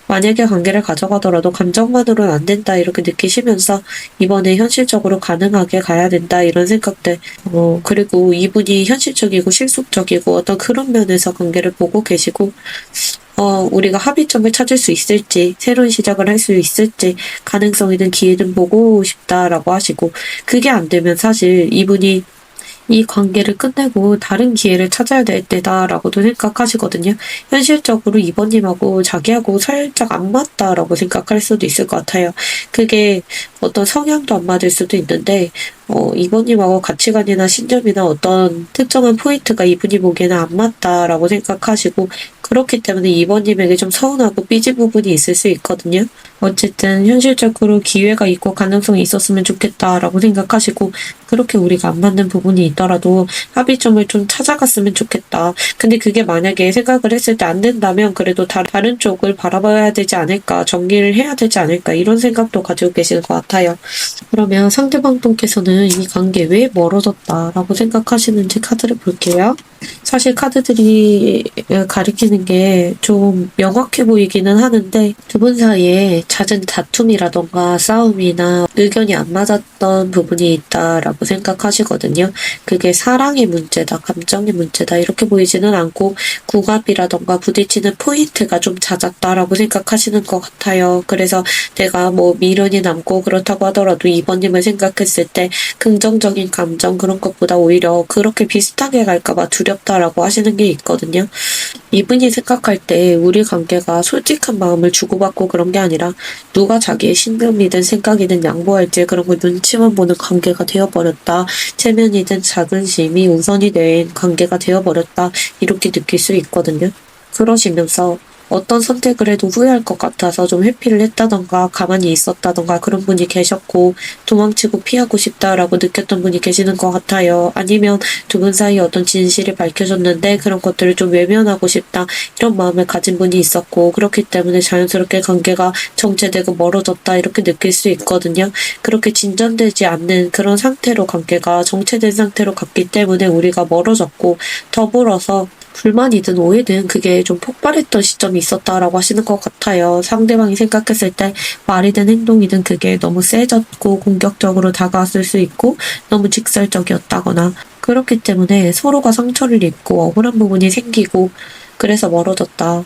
만약에 관계를 가져가더라도 감정만으로는 안 된다 이렇게 느끼시면서 이번에 현실적으로 가능하게 가야 된다 이런 생각들 그리고 이분이 현실적이고 실속적이고 어떤 그런 면에서 관계를 보고 계시고 우리가 합의점을 찾을 수 있을지 새로운 시작을 할 수 있을지 가능성이든 기회든 보고 싶다라고 하시고 그게 안 되면 사실 이분이 이 관계를 끝내고 다른 기회를 찾아야 될 때다라고도 생각하시거든요. 현실적으로 이번님하고 자기하고 살짝 안 맞다라고 생각할 수도 있을 것 같아요. 그게 어떤 성향도 안 맞을 수도 있는데, 이번님하고 가치관이나 신념이나 어떤 특정한 포인트가 이분이 보기에는 안 맞다라고 생각하시고, 그렇기 때문에 이번님에게 좀 서운하고 삐진 부분이 있을 수 있거든요. 어쨌든 현실적으로 기회가 있고 가능성이 있었으면 좋겠다라고 생각하시고 그렇게 우리가 안 맞는 부분이 있더라도 합의점을 좀 찾아갔으면 좋겠다. 근데 그게 만약에 생각을 했을 때 안 된다면 그래도 다른 쪽을 바라봐야 되지 않을까, 정리를 해야 되지 않을까 이런 생각도 가지고 계시는 것 같아요. 그러면 상대방 분께서는 이 관계 왜 멀어졌다라고 생각하시는지 카드를 볼게요. 사실 카드들이 가리키는 게 좀 명확해 보이기는 하는데 두 분 사이에 잦은 다툼이라던가 싸움이나 의견이 안 맞았던 부분이 있다라고 생각하시거든요. 그게 사랑의 문제다, 감정의 문제다 이렇게 보이지는 않고 궁합이라던가 부딪히는 포인트가 좀 잦았다라고 생각하시는 것 같아요. 그래서 내가 뭐 미련이 남고 그렇다고 하더라도 이번님을 생각했을 때 긍정적인 감정 그런 것보다 오히려 그렇게 비슷하게 갈까봐 두렵다라고 하시는 게 있거든요. 이분이 생각할 때 우리 관계가 솔직한 마음을 주고받고 그런 게 아니라 누가 자기의 신념이든 생각이든 양보할지 그런 걸 눈치만 보는 관계가 되어버렸다. 체면이든 자존심이 우선이 된 관계가 되어버렸다. 이렇게 느낄 수 있거든요. 그러시면서 어떤 선택을 해도 후회할 것 같아서 좀 회피를 했다던가 가만히 있었다던가 그런 분이 계셨고 도망치고 피하고 싶다라고 느꼈던 분이 계시는 것 같아요. 아니면 두 분 사이 어떤 진실이 밝혀졌는데 그런 것들을 좀 외면하고 싶다 이런 마음을 가진 분이 있었고 그렇기 때문에 자연스럽게 관계가 정체되고 멀어졌다 이렇게 느낄 수 있거든요. 그렇게 진전되지 않는 그런 상태로 관계가 정체된 상태로 갔기 때문에 우리가 멀어졌고 더불어서 불만이든 오해든 그게 좀 폭발했던 시점이 있었다라고 하시는 것 같아요. 상대방이 생각했을 때 말이든 행동이든 그게 너무 세졌고 공격적으로 다가왔을 수 있고 너무 직설적이었다거나 그렇기 때문에 서로가 상처를 입고 억울한 부분이 생기고 그래서 멀어졌다.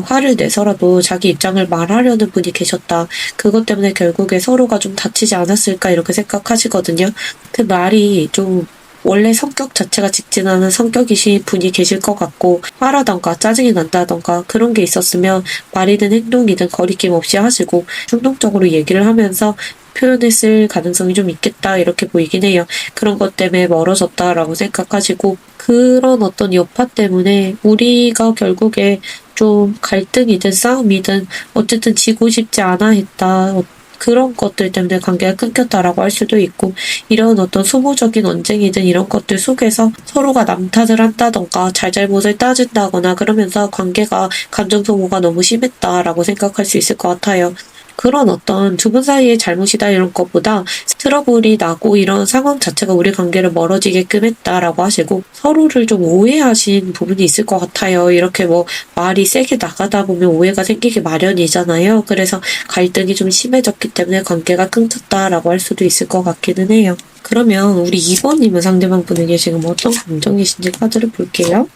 화를 내서라도 자기 입장을 말하려는 분이 계셨다. 그것 때문에 결국에 서로가 좀 다치지 않았을까 이렇게 생각하시거든요. 그 말이 좀 원래 성격 자체가 직진하는 성격이신 분이 계실 것 같고 화라던가 짜증이 난다던가 그런 게 있었으면 말이든 행동이든 거리낌 없이 하시고 충동적으로 얘기를 하면서 표현했을 가능성이 좀 있겠다 이렇게 보이긴 해요. 그런 것 때문에 멀어졌다라고 생각하시고 그런 어떤 여파 때문에 우리가 결국에 좀 갈등이든 싸움이든 어쨌든 지고 싶지 않아 했다. 그런 것들 때문에 관계가 끊겼다라고 할 수도 있고 이런 어떤 소모적인 언쟁이든 이런 것들 속에서 서로가 남 탓을 한다던가 잘잘못을 따진다거나 그러면서 관계가 감정 소모가 너무 심했다라고 생각할 수 있을 것 같아요. 그런 어떤 두 분 사이의 잘못이다 이런 것보다 트러블이 나고 이런 상황 자체가 우리 관계를 멀어지게끔 했다라고 하시고 서로를 좀 오해하신 부분이 있을 것 같아요. 이렇게 뭐 말이 세게 나가다 보면 오해가 생기기 마련이잖아요. 그래서 갈등이 좀 심해졌기 때문에 관계가 끊겼다라고 할 수도 있을 것 같기는 해요. 그러면 우리 2번님은 상대방 분에게 지금 어떤 감정이신지 카드를 볼게요.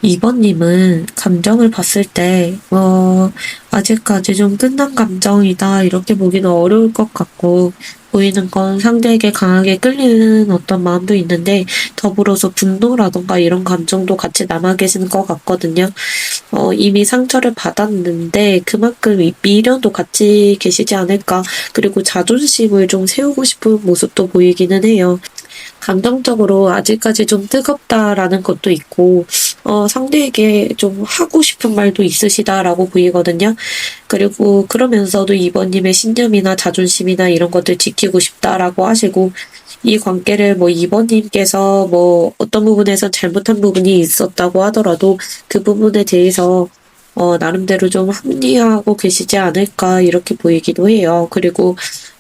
2번님은 감정을 봤을 때, 아직까지 좀 끝난 감정이다, 이렇게 보기는 어려울 것 같고, 보이는 건 상대에게 강하게 끌리는 어떤 마음도 있는데, 더불어서 분노라던가 이런 감정도 같이 남아 계시는 것 같거든요. 이미 상처를 받았는데, 그만큼 이 미련도 같이 계시지 않을까, 그리고 자존심을 좀 세우고 싶은 모습도 보이기는 해요. 감정적으로 아직까지 좀 뜨겁다라는 것도 있고, 상대에게 좀 하고 싶은 말도 있으시다라고 보이거든요. 그리고 그러면서도 이번님의 신념이나 자존심이나 이런 것들 지키고 싶다라고 하시고, 이 관계를 뭐 이번님께서 뭐 어떤 부분에서 잘못한 부분이 있었다고 하더라도 그 부분에 대해서 나름대로 좀 합리화하고 계시지 않을까 이렇게 보이기도 해요. 그리고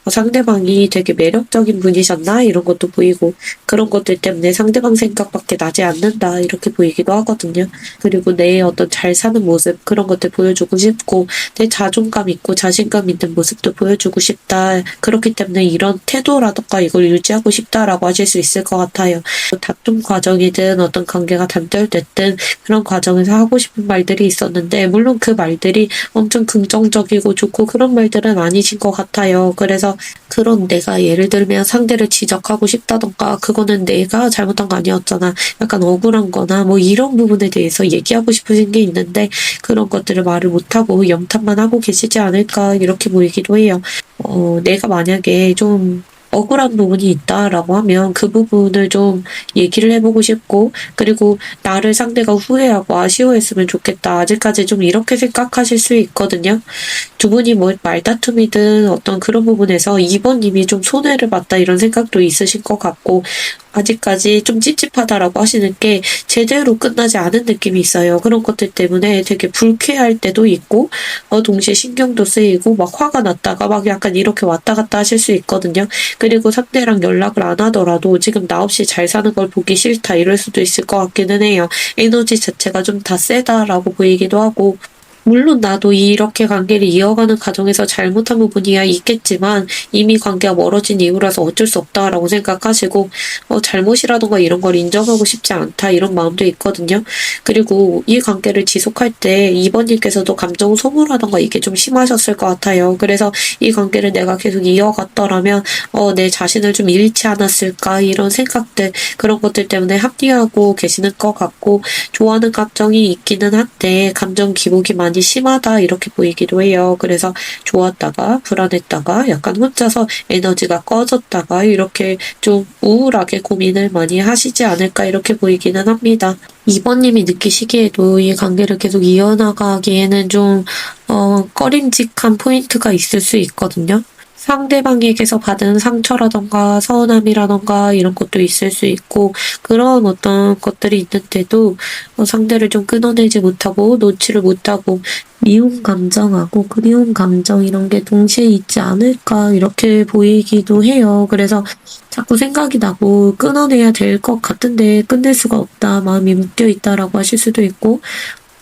상대방이 되게 매력적인 분이셨나 이런 것도 보이고 그런 것들 때문에 상대방 생각밖에 나지 않는다 이렇게 보이기도 하거든요. 그리고 내 어떤 잘 사는 모습 그런 것들 보여주고 싶고 내 자존감 있고 자신감 있는 모습도 보여주고 싶다. 그렇기 때문에 이런 태도라던가 이걸 유지하고 싶다라고 하실 수 있을 것 같아요. 다툼 과정이든 어떤 관계가 단절됐든 그런 과정에서 하고 싶은 말들이 있었는데 물론 그 말들이 엄청 긍정적이고 좋고 그런 말들은 아니신 것 같아요. 그래서 그런 내가 예를 들면 상대를 지적하고 싶다던가 그거는 내가 잘못한 거 아니었잖아. 약간 억울한 거나 뭐 이런 부분에 대해서 얘기하고 싶으신 게 있는데 그런 것들을 말을 못하고 염탐만 하고 계시지 않을까 이렇게 보이기도 해요. 내가 만약에 좀 억울한 부분이 있다라고 하면 그 부분을 좀 얘기를 해보고 싶고 그리고 나를 상대가 후회하고 아쉬워했으면 좋겠다. 아직까지 좀 이렇게 생각하실 수 있거든요. 두 분이 뭐 말다툼이든 어떤 그런 부분에서 2번님이 좀 손해를 봤다 이런 생각도 있으실 것 같고 아직까지 좀 찝찝하다라고 하시는 게 제대로 끝나지 않은 느낌이 있어요. 그런 것들 때문에 되게 불쾌할 때도 있고 동시에 신경도 쓰이고 막 화가 났다가 막 약간 이렇게 왔다 갔다 하실 수 있거든요. 그리고 상대랑 연락을 안 하더라도 지금 나 없이 잘 사는 걸 보기 싫다 이럴 수도 있을 것 같기는 해요. 에너지 자체가 좀 다 세다라고 보이기도 하고 물론 나도 이렇게 관계를 이어가는 과정에서 잘못한 부분이야 있겠지만 이미 관계가 멀어진 이유라서 어쩔 수 없다라고 생각하시고 잘못이라던가 이런 걸 인정하고 싶지 않다 이런 마음도 있거든요. 그리고 이 관계를 지속할 때 이번님께서도 감정 소모라던가 이게 좀 심하셨을 것 같아요. 그래서 이 관계를 내가 계속 이어갔더라면 내 자신을 좀 잃지 않았을까 이런 생각들 그런 것들 때문에 합리하고 계시는 것 같고 좋아하는 감정이 있기는 한데 감정 기복이 많이 심하다 이렇게 보이기도 해요. 그래서 좋았다가 불안했다가 약간 혼자서 에너지가 꺼졌다가 이렇게 좀 우울하게 고민을 많이 하시지 않을까 이렇게 보이기는 합니다. 2번님이 느끼시기에도 이 관계를 계속 이어나가기에는 좀 꺼림직한 포인트가 있을 수 있거든요. 상대방에게서 받은 상처라던가 서운함이라던가 이런 것도 있을 수 있고 그런 어떤 것들이 있는데도 상대를 좀 끊어내지 못하고 놓지를 못하고 미운 감정하고 그리운 감정 이런 게 동시에 있지 않을까 이렇게 보이기도 해요. 그래서 자꾸 생각이 나고 끊어내야 될 것 같은데 끝낼 수가 없다. 마음이 묶여 있다라고 하실 수도 있고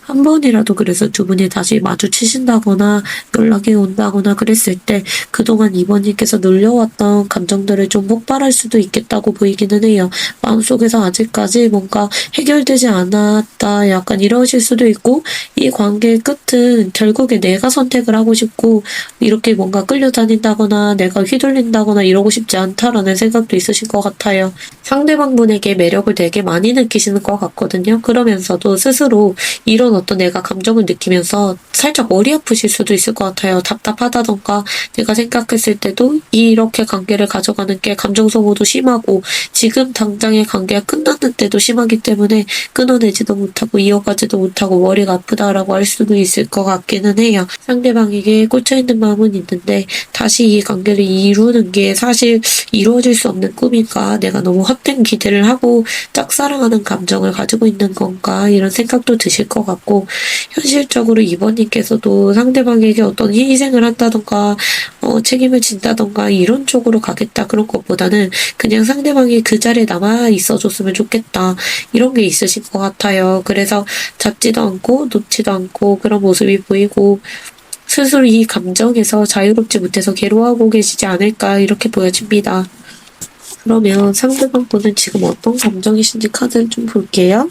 한 번이라도 그래서 두 분이 다시 마주치신다거나 연락이 온다거나 그랬을 때 그동안 이번님께서 눌려왔던 감정들을 좀 폭발할 수도 있겠다고 보이기는 해요. 마음속에서 아직까지 뭔가 해결되지 않았다 약간 이러실 수도 있고 이 관계의 끝은 결국에 내가 선택을 하고 싶고 이렇게 뭔가 끌려다닌다거나 내가 휘둘린다거나 이러고 싶지 않다라는 생각도 있으신 것 같아요. 상대방 분에게 매력을 되게 많이 느끼시는 것 같거든요. 그러면서도 스스로 이런 어떤 내가 감정을 느끼면서 살짝 머리 아프실 수도 있을 것 같아요. 답답하다던가 내가 생각했을 때도 이렇게 관계를 가져가는 게 감정 소모도 심하고 지금 당장의 관계가 끝났는데도 심하기 때문에 끊어내지도 못하고 이어가지도 못하고 머리가 아프다라고 할 수도 있을 것 같기는 해요. 상대방에게 꽂혀있는 마음은 있는데 다시 이 관계를 이루는 게 사실 이루어질 수 없는 꿈인가 내가 너무 헛된 기대를 하고 짝사랑하는 감정을 가지고 있는 건가 이런 생각도 드실 것 같고 같고, 현실적으로 이번님께서도 상대방에게 어떤 희생을 한다던가, 책임을 진다던가, 이런 쪽으로 가겠다 그런 것보다는 그냥 상대방이 그 자리에 남아 있어줬으면 좋겠다. 이런 게 있으신 것 같아요. 그래서 잡지도 않고, 놓지도 않고, 그런 모습이 보이고, 스스로 이 감정에서 자유롭지 못해서 괴로워하고 계시지 않을까, 이렇게 보여집니다. 그러면 상대방 분은 지금 어떤 감정이신지 카드를 좀 볼게요.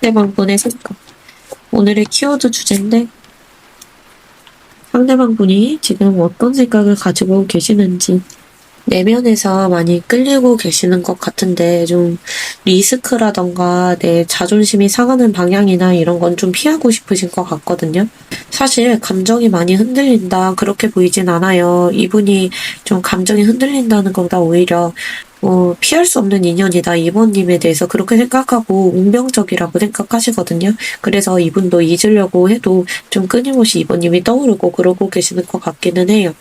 상대방 분의 생각. 오늘의 키워드 주제인데, 상대방 분이 지금 어떤 생각을 가지고 계시는지, 내면에서 많이 끌리고 계시는 것 같은데, 좀 리스크라던가 내 자존심이 상하는 방향이나 이런 건 좀 피하고 싶으신 것 같거든요. 사실 감정이 많이 흔들린다 그렇게 보이진 않아요. 이분이 좀 감정이 흔들린다는 것보다 오히려 피할 수 없는 인연이다. 이번님에 대해서 그렇게 생각하고 운명적이라고 생각하시거든요. 그래서 이분도 잊으려고 해도 좀 끊임없이 이번님이 떠오르고 그러고 계시는 것 같기는 해요.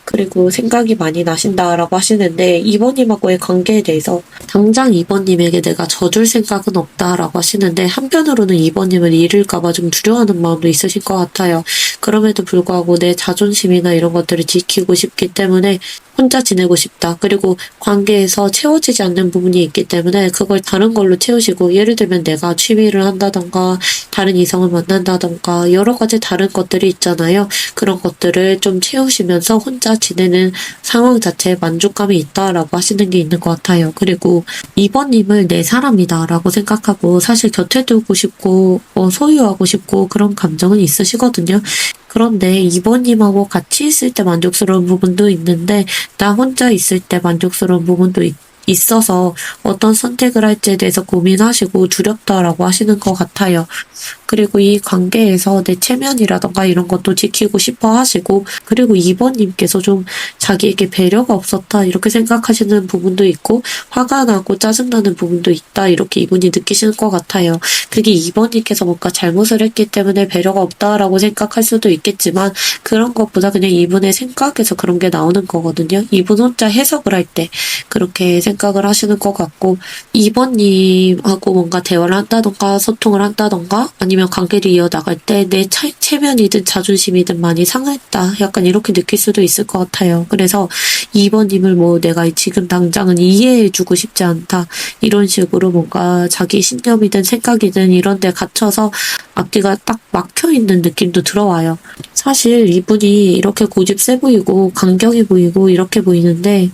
그리고 생각이 많이 나신다라고 하시는데, 이번님하고의 관계에 대해서 당장 이번님에게 내가 져줄 생각은 없다라고 하시는데, 한편으로는 이번님을 잃을까봐 좀 두려워하는 마음도 있으실 것 같아요. 그럼에도 불구하고 내 자존심이나 이런 것들을 지키고 싶기 때문에 혼자 지내고 싶다. 그리고 관계에서 채워지지 않는 부분이 있기 때문에 그걸 다른 걸로 채우시고, 예를 들면 내가 취미를 한다던가 다른 이성을 만난다던가 여러 가지 다른 것들이 있잖아요. 그런 것들을 좀 채우시면서 혼자 지내는 상황 자체에 만족감이 있다라고 하시는 게 있는 것 같아요. 그리고 이번님을 내 사람이다라고 생각하고 사실 곁에 두고 싶고 소유하고 싶고 그런 감정은 있으시거든요. 그런데 이번님하고 같이 있을 때 만족스러운 부분도 있는데, 나 혼자 있을 때 만족스러운 부분도 있어서 어떤 선택을 할지에 대해서 고민하시고 두렵다라고 하시는 것 같아요. 그리고 이 관계에서 내 체면이라던가 이런 것도 지키고 싶어 하시고, 그리고 이번님께서 좀 자기에게 배려가 없었다 이렇게 생각하시는 부분도 있고, 화가 나고 짜증나는 부분도 있다 이렇게 이분이 느끼시는 것 같아요. 그게 이번님께서 뭔가 잘못을 했기 때문에 배려가 없다라고 생각할 수도 있겠지만, 그런 것보다 그냥 이분의 생각에서 그런 게 나오는 거거든요. 이분 혼자 해석을 할 때 그렇게 생각을 하시는 것 같고, 이번님하고 뭔가 대화를 한다던가 소통을 한다던가 아니면 관계를 이어나갈 때 내 체면이든 자존심이든 많이 상했다. 약간 이렇게 느낄 수도 있을 것 같아요. 그래서 이번님을 뭐 내가 지금 당장은 이해해주고 싶지 않다. 이런 식으로 뭔가 자기 신념이든 생각이든 이런 데 갇혀서 앞뒤가 딱 막혀있는 느낌도 들어와요. 사실 이분이 이렇게 고집 세 보이고 강경해 보이고 이렇게 보이는데,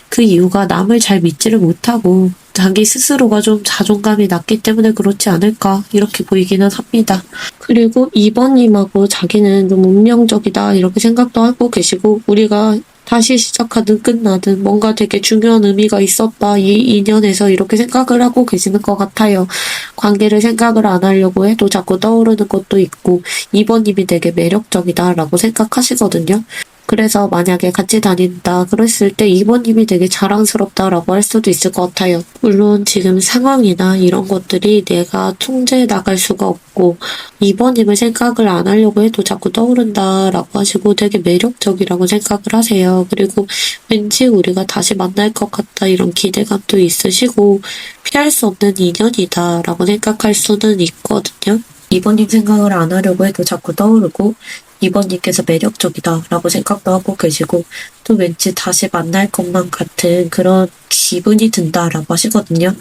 그 이유가 남을 잘 믿지를 못하고 자기 스스로가 좀 자존감이 낮기 때문에 그렇지 않을까 이렇게 보이기는 합니다. 그리고 이번님하고 자기는 좀 운명적이다 이렇게 생각도 하고 계시고, 우리가 다시 시작하든 끝나든 뭔가 되게 중요한 의미가 있었다 이 인연에서 이렇게 생각을 하고 계시는 것 같아요. 관계를 생각을 안 하려고 해도 자꾸 떠오르는 것도 있고, 이번님이 되게 매력적이다라고 생각하시거든요. 그래서 만약에 같이 다닌다 그랬을 때 이번님이 되게 자랑스럽다라고 할 수도 있을 것 같아요. 물론 지금 상황이나 이런 것들이 내가 통제해 나갈 수가 없고, 이번님을 생각을 안 하려고 해도 자꾸 떠오른다라고 하시고 되게 매력적이라고 생각을 하세요. 그리고 왠지 우리가 다시 만날 것 같다 이런 기대감도 있으시고, 피할 수 없는 인연이다라고 생각할 수는 있거든요. 이번님 생각을 안 하려고 해도 자꾸 떠오르고, 이번님께서 매력적이다라고 생각도 하고 계시고, 또 왠지 다시 만날 것만 같은 그런 기분이 든다라고 하시거든요.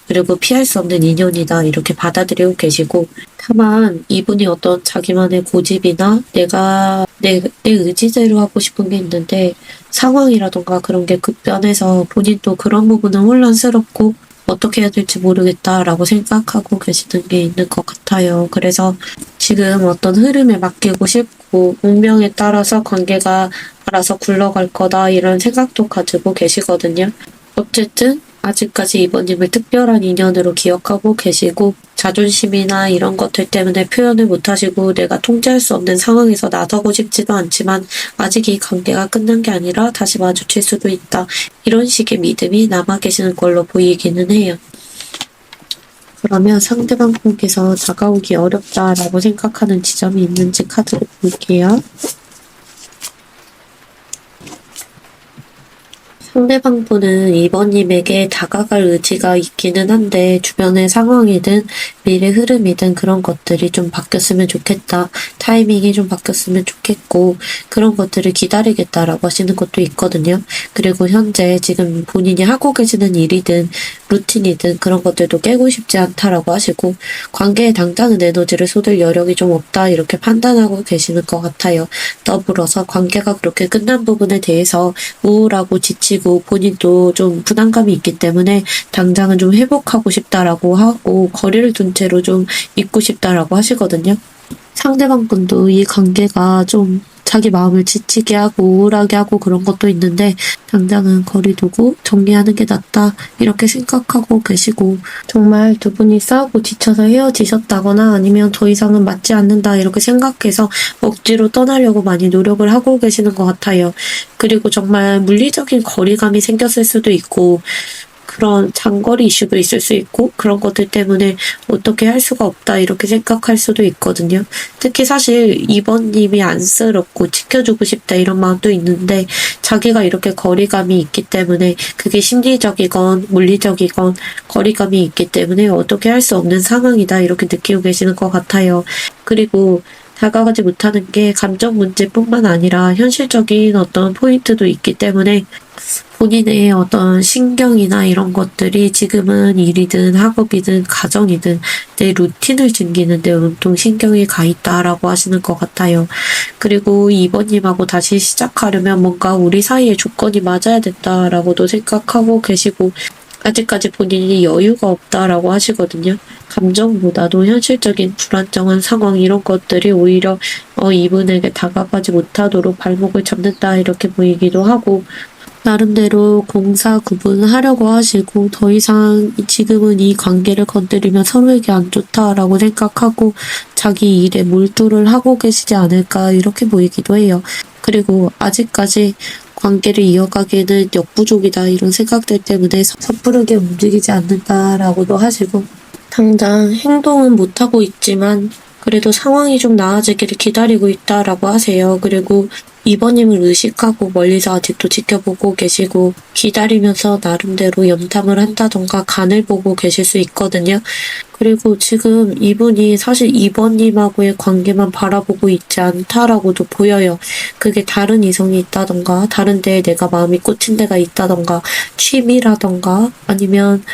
그리고 피할 수 없는 인연이다 이렇게 받아들이고 계시고, 다만 이분이 어떤 자기만의 고집이나 내가 내 의지대로 하고 싶은 게 있는데, 상황이라던가 그런 게 급변해서 본인도 그런 부분은 혼란스럽고 어떻게 해야 될지 모르겠다라고 생각하고 계시는 게 있는 것 같아요. 그래서 지금 어떤 흐름에 맡기고 싶고 운명에 따라서 관계가 알아서 굴러갈 거다 이런 생각도 가지고 계시거든요. 어쨌든 아직까지 이번님을 특별한 인연으로 기억하고 계시고, 자존심이나 이런 것들 때문에 표현을 못하시고 내가 통제할 수 없는 상황에서 나서고 싶지도 않지만 아직 이 관계가 끝난 게 아니라 다시 마주칠 수도 있다. 이런 식의 믿음이 남아 계시는 걸로 보이기는 해요. 그러면 상대방 분께서 다가오기 어렵다라고 생각하는 지점이 있는지 카드를 볼게요. 상대방 분은 2번님에게 다가갈 의지가 있기는 한데 주변의 상황이든 미래 흐름이든 그런 것들이 좀 바뀌었으면 좋겠다. 타이밍이 좀 바뀌었으면 좋겠고 그런 것들을 기다리겠다라고 하시는 것도 있거든요. 그리고 현재 지금 본인이 하고 계시는 일이든 루틴이든 그런 것들도 깨고 싶지 않다라고 하시고 관계에 당장은 에너지를 쏟을 여력이 좀 없다 이렇게 판단하고 계시는 것 같아요. 더불어서 관계가 그렇게 끝난 부분에 대해서 우울하고 지치고 본인도 좀 부담감이 있기 때문에 당장은 좀 회복하고 싶다라고 하고 거리를 둔 채로 좀 있고 싶다라고 하시거든요. 상대방 분도 이 관계가 좀 자기 마음을 지치게 하고 우울하게 하고 그런 것도 있는데 당장은 거리 두고 정리하는 게 낫다 이렇게 생각하고 계시고 정말 두 분이 싸우고 지쳐서 헤어지셨다거나 아니면 더 이상은 맞지 않는다 이렇게 생각해서 억지로 떠나려고 많이 노력을 하고 계시는 것 같아요. 그리고 정말 물리적인 거리감이 생겼을 수도 있고 그런 장거리 이슈도 있을 수 있고 그런 것들 때문에 어떻게 할 수가 없다 이렇게 생각할 수도 있거든요. 특히 사실 2번님이 안쓰럽고 지켜주고 싶다 이런 마음도 있는데 자기가 이렇게 거리감이 있기 때문에 그게 심리적이건 물리적이건 거리감이 있기 때문에 어떻게 할 수 없는 상황이다 이렇게 느끼고 계시는 것 같아요. 그리고 다가가지 못하는 게 감정 문제뿐만 아니라 현실적인 어떤 포인트도 있기 때문에 본인의 어떤 신경이나 이런 것들이 지금은 일이든 학업이든 가정이든 내 루틴을 즐기는데 온통 신경이 가 있다라고 하시는 것 같아요. 그리고 2번님하고 다시 시작하려면 뭔가 우리 사이에 조건이 맞아야 된다라고도 생각하고 계시고 아직까지 본인이 여유가 없다라고 하시거든요. 감정보다도 현실적인 불안정한 상황 이런 것들이 오히려 이분에게 다가가지 못하도록 발목을 잡는다 이렇게 보이기도 하고 나름대로 공사 구분하려고 하시고 더 이상 지금은 이 관계를 건드리면 서로에게 안 좋다라고 생각하고 자기 일에 몰두를 하고 계시지 않을까 이렇게 보이기도 해요. 그리고 아직까지 관계를 이어가기에는 역부족이다 이런 생각들 때문에 섣부르게 움직이지 않는다라고도 하시고 당장 행동은 못하고 있지만 그래도 상황이 좀 나아지기를 기다리고 있다라고 하세요. 그리고 2번님을 의식하고 멀리서 아직도 지켜보고 계시고 기다리면서 나름대로 염탐을 한다던가 간을 보고 계실 수 있거든요. 그리고 지금 이분이 사실 2번님하고의 관계만 바라보고 있지 않다라고도 보여요. 그게 다른 이성이 있다던가 다른 데에 내가 마음이 꽂힌 데가 있다던가 취미라던가 아니면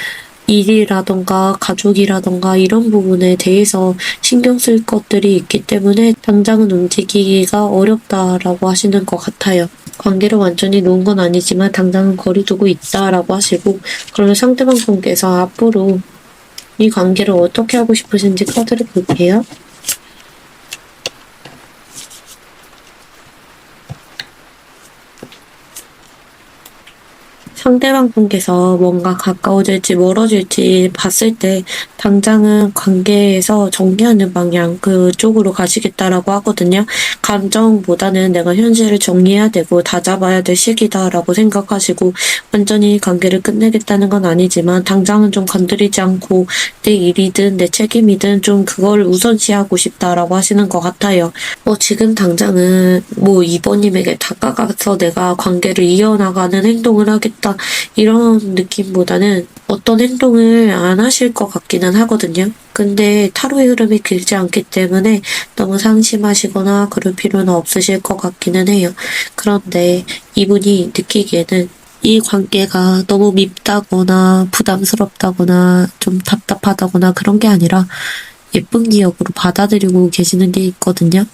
일이라던가 가족이라던가 이런 부분에 대해서 신경 쓸 것들이 있기 때문에 당장은 움직이기가 어렵다라고 하시는 것 같아요. 관계를 완전히 놓은 건 아니지만 당장은 거리 두고 있다라고 하시고 그러면 상대방 분께서 앞으로 이 관계를 어떻게 하고 싶으신지 카드를 볼게요. 상대방 분께서 뭔가 가까워질지 멀어질지 봤을 때 당장은 관계에서 정리하는 방향 그쪽으로 가시겠다라고 하거든요. 감정보다는 내가 현실을 정리해야 되고 다잡아야 될 시기다라고 생각하시고 완전히 관계를 끝내겠다는 건 아니지만 당장은 좀 건드리지 않고 내 일이든 내 책임이든 좀 그걸 우선시하고 싶다라고 하시는 것 같아요. 지금 당장은 2번님에게 다가가서 내가 관계를 이어나가는 행동을 하겠다 이런 느낌보다는 어떤 행동을 안 하실 것 같기는 하거든요. 근데 타로의 흐름이 길지 않기 때문에 너무 상심하시거나 그럴 필요는 없으실 것 같기는 해요. 그런데 이분이 느끼기에는 이 관계가 너무 밉다거나 부담스럽다거나 좀 답답하다거나 그런 게 아니라 예쁜 기억으로 받아들이고 계시는 게 있거든요.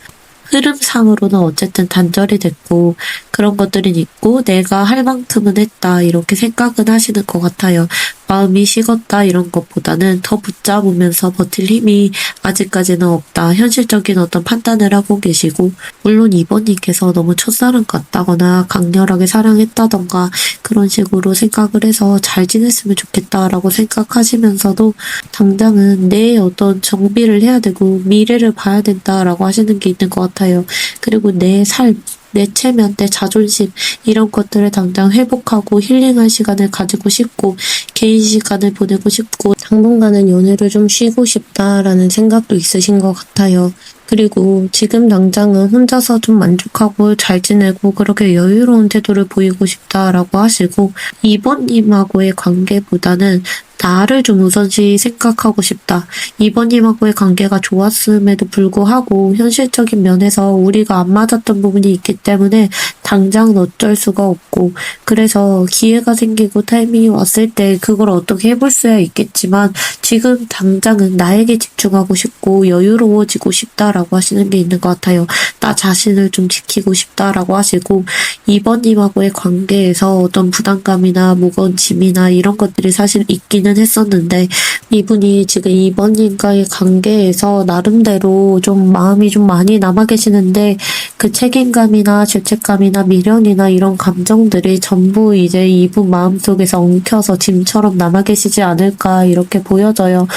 흐름상으로는 어쨌든 단절이 됐고 그런 것들은 있고 내가 할 만큼은 했다 이렇게 생각은 하시는 것 같아요. 마음이 식었다 이런 것보다는 더 붙잡으면서 버틸 힘이 아직까지는 없다. 현실적인 어떤 판단을 하고 계시고 물론 2번님께서 너무 첫사랑 같다거나 강렬하게 사랑했다던가 그런 식으로 생각을 해서 잘 지냈으면 좋겠다라고 생각하시면서도 당장은 내 어떤 정비를 해야 되고 미래를 봐야 된다라고 하시는 게 있는 것 같아요. 그리고 내 삶, 내 체면, 내 자존심 이런 것들을 당장 회복하고 힐링할 시간을 가지고 싶고 개인 시간을 보내고 싶고 당분간은 연애를 좀 쉬고 싶다라는 생각도 있으신 것 같아요. 그리고 지금 당장은 혼자서 좀 만족하고 잘 지내고 그렇게 여유로운 태도를 보이고 싶다라고 하시고 2번님하고의 관계보다는 나를 좀 우선시 생각하고 싶다. 2번님하고의 관계가 좋았음에도 불구하고 현실적인 면에서 우리가 안 맞았던 부분이 있기 때문에 당장은 어쩔 수가 없고 그래서 기회가 생기고 타이밍이 왔을 때 그걸 어떻게 해볼 수야 있겠지만 지금 당장은 나에게 집중하고 싶고 여유로워지고 싶다라고 하시는 게 있는 것 같아요. 나 자신을 좀 지키고 싶다라고 하시고 2번님하고의 관계에서 어떤 부담감이나 무거운 짐이나 이런 것들이 사실 있기는 했었는데 이분이 지금 2번님과의 관계에서 나름대로 좀 마음이 좀 많이 남아 계시는데 그 책임감이나 죄책감이나 미련이나 이런 감정들이 전부 이제 이분 마음속에서 엉켜서 짐처럼 남아 계시지 않을까 이렇게 보여져요.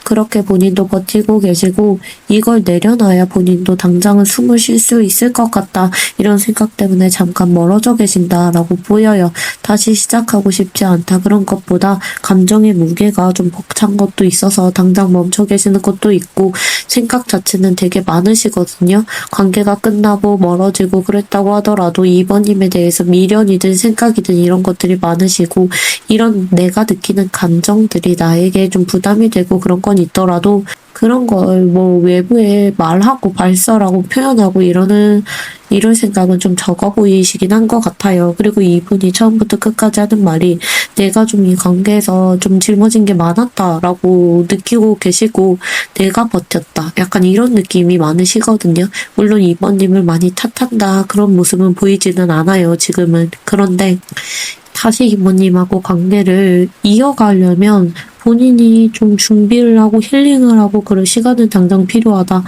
그렇게 본인도 버티고 계시고 이걸 내려놔야 본인도 당장은 숨을 쉴 수 있을 것 같다. 이런 생각 때문에 잠깐 멀어져 계신다라고 보여요. 다시 시작하고 싶지 않다. 그런 것보다 감정의 무게가 좀 벅찬 것도 있어서 당장 멈춰 계시는 것도 있고 생각 자체는 되게 많으시거든요. 관계가 끝나고 멀어지고 그랬다고 하더라도 2번님에 대해서 미련이든 생각이든 이런 것들이 많으시고 이런 내가 느끼는 감정들이 나에게 좀 부담이 되고 그런 건 있더라도 그런 걸 뭐 외부에 말하고 발설하고 표현하고 이럴 생각은 좀 적어 보이시긴 한 것 같아요. 그리고 이분이 처음부터 끝까지 하는 말이 내가 좀 이 관계에서 좀 짊어진 게 많았다라고 느끼고 계시고 내가 버텼다. 약간 이런 느낌이 많으시거든요. 물론 이번님을 많이 탓한다 그런 모습은 보이지는 않아요. 지금은. 그런데 다시 이모님하고 관계를 이어가려면 본인이 좀 준비를 하고 힐링을 하고 그럴 시간은 당장 필요하다.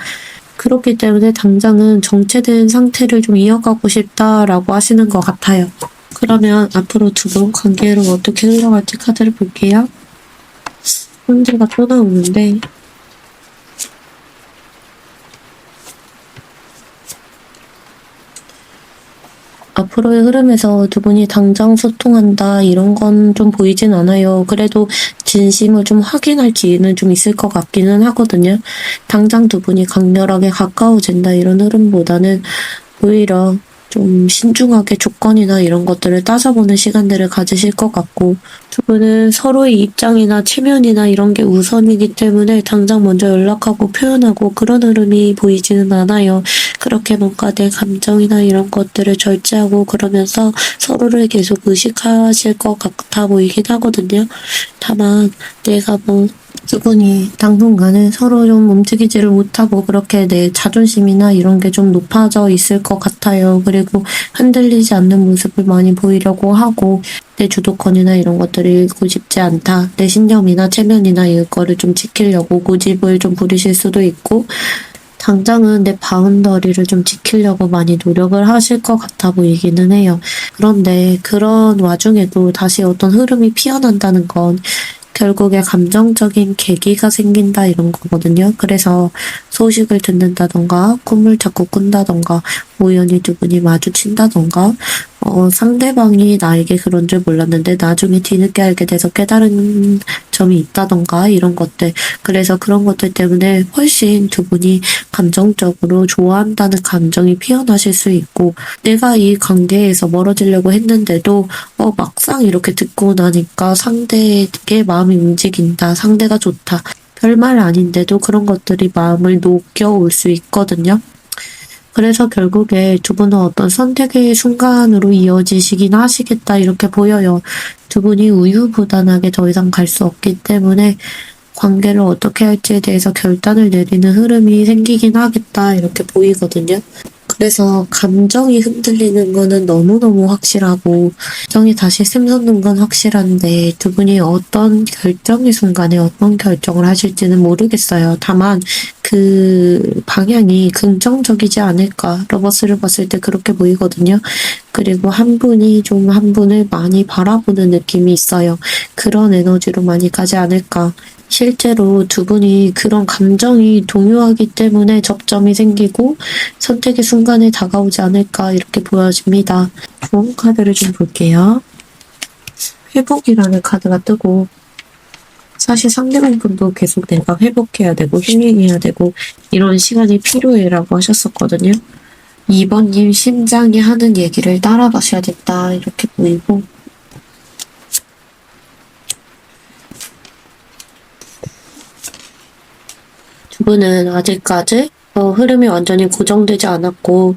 그렇기 때문에 당장은 정체된 상태를 좀 이어가고 싶다라고 하시는 것 같아요. 그러면 앞으로 두 분 관계로 어떻게 흘러갈지 카드를 볼게요. 현재가 또 나오는데 앞으로의 흐름에서 두 분이 당장 소통한다 이런 건 좀 보이진 않아요. 그래도 진심을 좀 확인할 기회는 좀 있을 것 같기는 하거든요. 당장 두 분이 강렬하게 가까워진다 이런 흐름보다는 오히려 좀 신중하게 조건이나 이런 것들을 따져보는 시간들을 가지실 것 같고 두 분은 서로의 입장이나 체면이나 이런 게 우선이기 때문에 당장 먼저 연락하고 표현하고 그런 흐름이 보이지는 않아요. 그렇게 뭔가 내 감정이나 이런 것들을 절제하고 그러면서 서로를 계속 의식하실 것 같아 보이긴 하거든요. 다만 내가 두 분이 당분간은 서로 좀 움직이지를 못하고 그렇게 내 자존심이나 이런 게 좀 높아져 있을 것 같아요. 그리고 흔들리지 않는 모습을 많이 보이려고 하고 내 주도권이나 이런 것들을 잃고 싶지 않다. 내 신념이나 체면이나 이거를 좀 지키려고 고집을 좀 부리실 수도 있고 당장은 내 바운더리를 좀 지키려고 많이 노력을 하실 것 같아 보이기는 해요. 그런데 그런 와중에도 다시 어떤 흐름이 피어난다는 건 결국에 감정적인 계기가 생긴다 이런 거거든요. 그래서 소식을 듣는다던가 꿈을 자꾸 꾼다던가 우연히 두 분이 마주친다던가 상대방이 나에게 그런 줄 몰랐는데 나중에 뒤늦게 알게 돼서 깨달은 점이 있다던가 이런 것들. 그래서 그런 것들 때문에 훨씬 두 분이 감정적으로 좋아한다는 감정이 피어나실 수 있고 내가 이 관계에서 멀어지려고 했는데도 막상 이렇게 듣고 나니까 상대에게 마음이 움직인다. 상대가 좋다. 별말 아닌데도 그런 것들이 마음을 녹여올 수 있거든요. 그래서 결국에 두 분은 어떤 선택의 순간으로 이어지시긴 하시겠다 이렇게 보여요. 두 분이 우유부단하게 더 이상 갈 수 없기 때문에 관계를 어떻게 할지에 대해서 결단을 내리는 흐름이 생기긴 하겠다 이렇게 보이거든요. 그래서 감정이 흔들리는 거는 너무너무 확실하고 감정이 다시 샘솟는 건 확실한데 두 분이 어떤 결정의 순간에 어떤 결정을 하실지는 모르겠어요. 다만 그 방향이 긍정적이지 않을까 러버스를 봤을 때 그렇게 보이거든요. 그리고 한 분이 좀 한 분을 많이 바라보는 느낌이 있어요. 그런 에너지로 많이 가지 않을까. 실제로 두 분이 그런 감정이 동요하기 때문에 접점이 생기고 선택의 순간에 다가오지 않을까 이렇게 보여집니다. 좋은 카드를 좀 볼게요. 회복이라는 카드가 뜨고 사실 상대방 분도 계속 내가 회복해야 되고 힐링해야 되고 이런 시간이 필요해라고 하셨었거든요. 2번님 심장이 하는 얘기를 따라가셔야 됐다 이렇게 보이고 두 분은 아직까지 흐름이 완전히 고정되지 않았고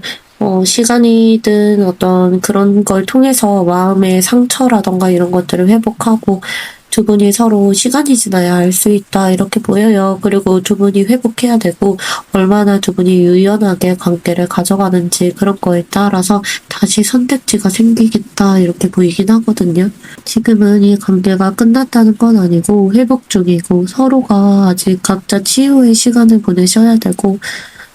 시간이든 어떤 그런 걸 통해서 마음의 상처라던가 이런 것들을 회복하고 두 분이 서로 시간이 지나야 알 수 있다 이렇게 보여요. 그리고 두 분이 회복해야 되고 얼마나 두 분이 유연하게 관계를 가져가는지 그런 거에 따라서 다시 선택지가 생기겠다 이렇게 보이긴 하거든요. 지금은 이 관계가 끝났다는 건 아니고 회복 중이고 서로가 아직 각자 치유의 시간을 보내셔야 되고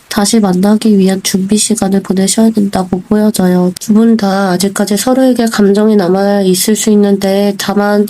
다시 만나기 위한 준비 시간을 보내셔야 된다고 보여져요. 두 분 다 아직까지 서로에게 감정이 남아 있을 수 있는데 다만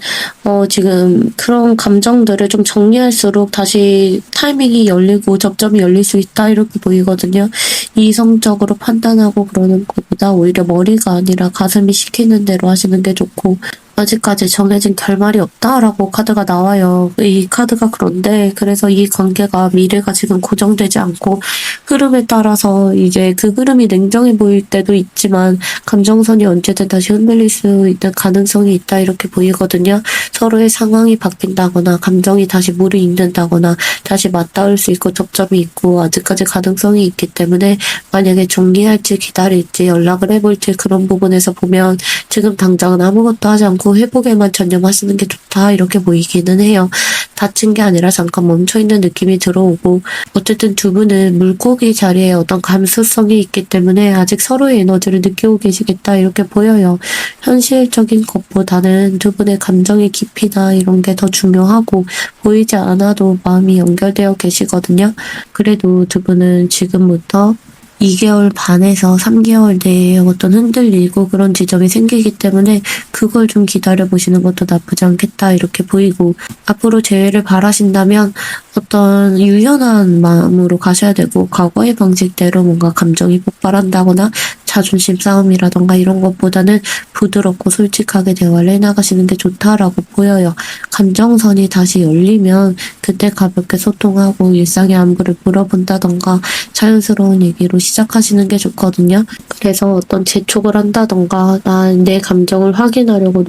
지금 그런 감정들을 좀 정리할수록 다시 타이밍이 열리고 접점이 열릴 수 있다 이렇게 보이거든요. 이성적으로 판단하고 그러는 것보다 오히려 머리가 아니라 가슴이 시키는 대로 하시는 게 좋고 아직까지 정해진 결말이 없다라고 카드가 나와요. 이 카드가 그런데 그래서 이 관계가 미래가 지금 고정되지 않고 흐름에 따라서 이제 그 흐름이 냉정해 보일 때도 있지만 감정선이 언제든 다시 흔들릴 수 있는 가능성이 있다 이렇게 보이거든요. 서로의 상황이 바뀐다거나 감정이 다시 물이 익는다거나 다시 맞닿을 수 있고 접점이 있고 아직까지 가능성이 있기 때문에 만약에 정리할지 기다릴지 연락을 해볼지 그런 부분에서 보면 지금 당장은 아무것도 하지 않고 회복에만 전념하시는 게 좋다 이렇게 보이기는 해요. 다친 게 아니라 잠깐 멈춰있는 느낌이 들어오고 어쨌든 두 분은 물고기 자리에 어떤 감수성이 있기 때문에 아직 서로의 에너지를 느끼고 계시겠다 이렇게 보여요. 현실적인 것보다는 두 분의 감정의 깊이나 이런 게 더 중요하고 보이지 않아도 마음이 연결되어 계시거든요. 그래도 두 분은 지금부터 2개월 반에서 3개월 내에 어떤 흔들리고 그런 지점이 생기기 때문에 그걸 좀 기다려보시는 것도 나쁘지 않겠다 이렇게 보이고 앞으로 재회를 바라신다면 어떤 유연한 마음으로 가셔야 되고 과거의 방식대로 뭔가 감정이 폭발한다거나 자존심 싸움이라던가 이런 것보다는 부드럽고 솔직하게 대화를 해나가시는 게 좋다라고 보여요. 감정선이 다시 열리면 그때 가볍게 소통하고 일상의 안부를 물어본다던가 자연스러운 얘기로 시작하시는 게 좋거든요. 그래서 어떤 재촉을 한다던가 내 감정을 확인하려고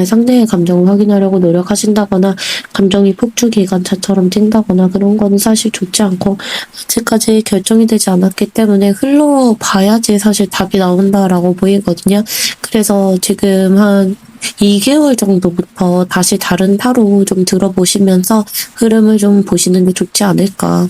상대의 감정을 확인하려고 노력하신다거나 감정이 폭주기관차처럼 튄다거나 그런 거는 사실 좋지 않고 아직까지 결정이 되지 않았기 때문에 흘러봐야지 사실 답이 나온다라고 보이거든요. 그래서 지금 한 2개월 정도부터 다시 다른 타로 좀 들어보시면서 흐름을 좀 보시는 게 좋지 않을까.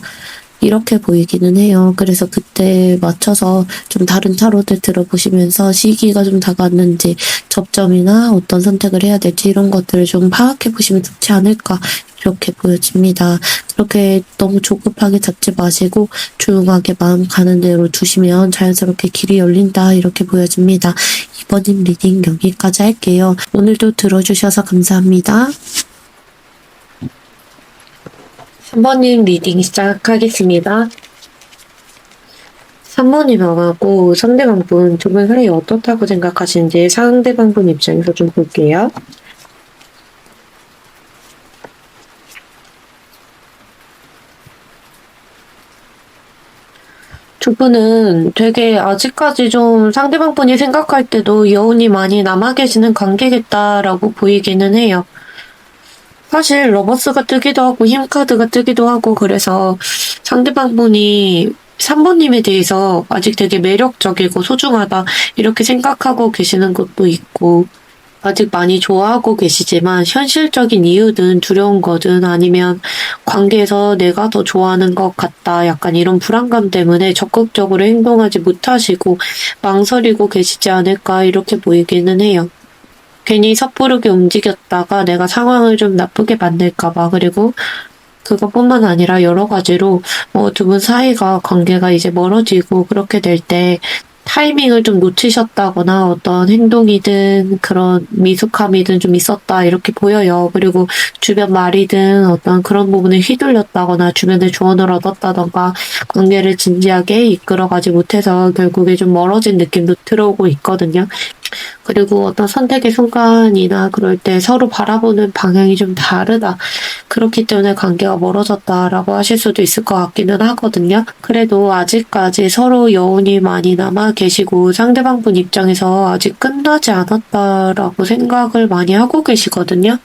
이렇게 보이기는 해요. 그래서 그때 맞춰서 좀 다른 타로들 들어보시면서 시기가 좀 다가왔는지 접점이나 어떤 선택을 해야 될지 이런 것들을 좀 파악해 보시면 좋지 않을까 이렇게 보여집니다. 그렇게 너무 조급하게 잡지 마시고 조용하게 마음 가는 대로 두시면 자연스럽게 길이 열린다 이렇게 보여집니다. 이번님 리딩 여기까지 할게요. 오늘도 들어주셔서 감사합니다. 3번님 리딩 시작하겠습니다. 3번님하고 상대방분 두 분 사이 어떻다고 생각하시는지 상대방분 입장에서 좀 볼게요. 두 분은 되게 아직까지 좀 상대방분이 생각할 때도 여운이 많이 남아 계시는 관계겠다라고 보이기는 해요. 사실 러버스가 뜨기도 하고 힘카드가 뜨기도 하고 그래서 상대방분이 3번님에 대해서 아직 되게 매력적이고 소중하다 이렇게 생각하고 계시는 것도 있고 아직 많이 좋아하고 계시지만 현실적인 이유든 두려운 거든 아니면 관계에서 내가 더 좋아하는 것 같다 약간 이런 불안감 때문에 적극적으로 행동하지 못하시고 망설이고 계시지 않을까 이렇게 보이기는 해요. 괜히 섣부르게 움직였다가 내가 상황을 좀 나쁘게 만들까봐 그리고 그것뿐만 아니라 여러 가지로 두 분 사이가 관계가 이제 멀어지고 그렇게 될 때 타이밍을 좀 놓치셨다거나 어떤 행동이든 그런 미숙함이든 좀 있었다 이렇게 보여요. 그리고 주변 말이든 어떤 그런 부분에 휘둘렸다거나 주변에 조언을 얻었다던가 관계를 진지하게 이끌어가지 못해서 결국에 좀 멀어진 느낌도 들어오고 있거든요. 그리고 어떤 선택의 순간이나 그럴 때 서로 바라보는 방향이 좀 다르다. 그렇기 때문에 관계가 멀어졌다라고 하실 수도 있을 것 같기는 하거든요. 그래도 아직까지 서로 여운이 많이 남아 계시고 상대방 분 입장에서 아직 끝나지 않았다라고 생각을 많이 하고 계시거든요.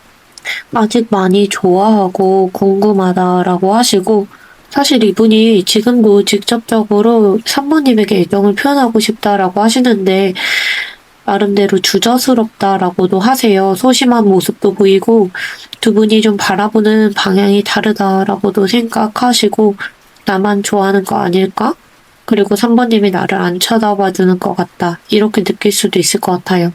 아직 많이 좋아하고 궁금하다라고 하시고 사실 이분이 지금도 직접적으로 산모님에게 애정을 표현하고 싶다라고 하시는데 나름대로 주저스럽다라고도 하세요. 소심한 모습도 보이고 두 분이 좀 바라보는 방향이 다르다라고도 생각하시고 나만 좋아하는 거 아닐까? 그리고 3번님이 나를 안 쳐다봐주는 것 같다. 이렇게 느낄 수도 있을 것 같아요.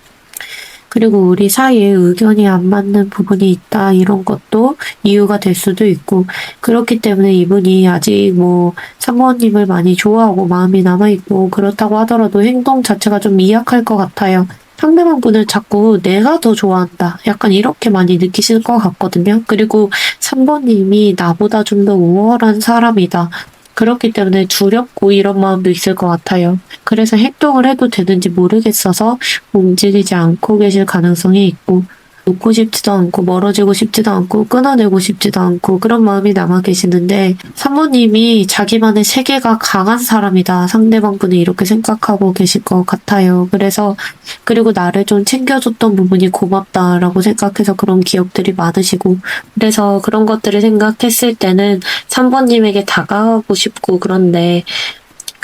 그리고 우리 사이에 의견이 안 맞는 부분이 있다. 이런 것도 이유가 될 수도 있고 그렇기 때문에 이분이 아직 뭐 사모님을 많이 좋아하고 마음이 남아있고 그렇다고 하더라도 행동 자체가 좀 미약할 것 같아요. 상대방 분을 자꾸 내가 더 좋아한다. 약간 이렇게 많이 느끼실 것 같거든요. 그리고 3번님이 나보다 좀 더 우월한 사람이다. 그렇기 때문에 두렵고 이런 마음도 있을 것 같아요. 그래서 행동을 해도 되는지 모르겠어서 움직이지 않고 계실 가능성이 있고 놓고 싶지도 않고 멀어지고 싶지도 않고 끊어내고 싶지도 않고 그런 마음이 남아 계시는데 사모님이 자기만의 세계가 강한 사람이다. 상대방 분이 이렇게 생각하고 계실 것 같아요. 그래서 그리고 나를 좀 챙겨줬던 부분이 고맙다라고 생각해서 그런 기억들이 많으시고 그래서 그런 것들을 생각했을 때는 3번님에게 다가가고 싶고 그런데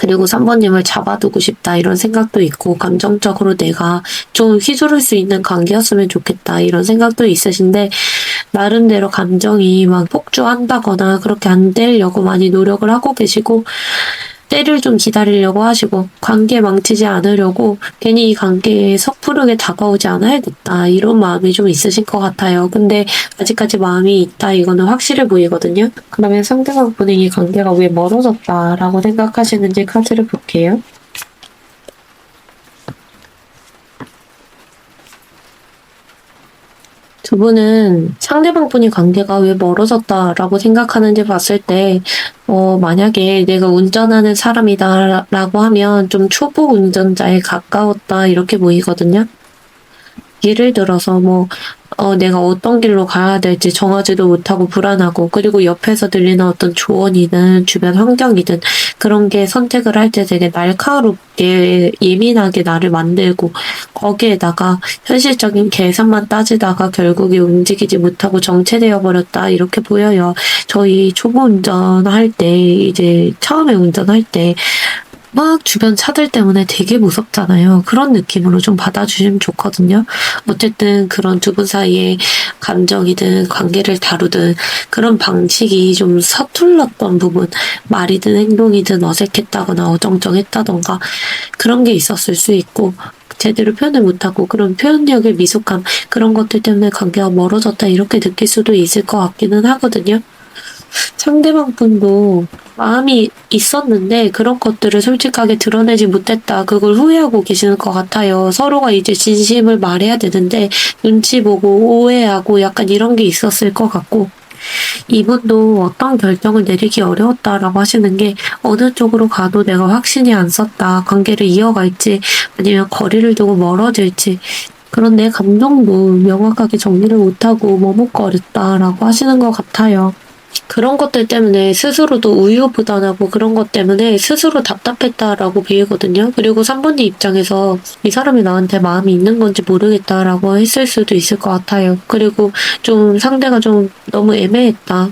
그리고 3번님을 잡아두고 싶다 이런 생각도 있고 감정적으로 내가 좀 휘두를 수 있는 관계였으면 좋겠다 이런 생각도 있으신데 나름대로 감정이 막 폭주한다거나 그렇게 안 되려고 많이 노력을 하고 계시고 때를 좀 기다리려고 하시고 관계 망치지 않으려고 괜히 이 관계에 섣부르게 다가오지 않아야겠다 이런 마음이 좀 있으신 것 같아요. 근데 아직까지 마음이 있다 이거는 확실해 보이거든요. 그러면 상대방 분이 이 관계가 왜 멀어졌다라고 생각하시는지 카드를 볼게요. 두 분은 상대방 분이 관계가 왜 멀어졌다라고 생각하는지 봤을 때, 만약에 내가 운전하는 사람이다라고 하면 좀 초보 운전자에 가까웠다 이렇게 보이거든요. 예를 들어서 내가 어떤 길로 가야 될지 정하지도 못하고 불안하고, 그리고 옆에서 들리는 어떤 조언이든 주변 환경이든 그런 게 선택을 할 때 되게 날카롭게 예민하게 나를 만들고, 거기에다가 현실적인 계산만 따지다가 결국에 움직이지 못하고 정체되어 버렸다. 이렇게 보여요. 저희 초보 운전할 때, 이제 처음에 운전할 때, 막 주변 차들 때문에 되게 무섭잖아요. 그런 느낌으로 좀 받아주시면 좋거든요. 어쨌든 그런 두 분 사이에 감정이든 관계를 다루든 그런 방식이 좀 서툴렀던 부분, 말이든 행동이든 어색했다거나 어정쩡했다던가 그런 게 있었을 수 있고 제대로 표현을 못하고 그런 표현력의 미숙함 그런 것들 때문에 관계가 멀어졌다 이렇게 느낄 수도 있을 것 같기는 하거든요. 상대방 분도 마음이 있었는데 그런 것들을 솔직하게 드러내지 못했다. 그걸 후회하고 계시는 것 같아요. 서로가 이제 진심을 말해야 되는데 눈치 보고 오해하고 약간 이런 게 있었을 것 같고 이분도 어떤 결정을 내리기 어려웠다라고 하시는 게 어느 쪽으로 가도 내가 확신이 안 섰다. 관계를 이어갈지 아니면 거리를 두고 멀어질지 그런 내 감정도 명확하게 정리를 못하고 머뭇거렸다라고 하시는 것 같아요. 그런 것들 때문에 스스로도 우유부단하고 그런 것 때문에 스스로 답답했다라고 보이거든요. 그리고 3번님 입장에서 이 사람이 나한테 마음이 있는 건지 모르겠다라고 했을 수도 있을 것 같아요. 그리고 좀 상대가 좀 너무 애매했다.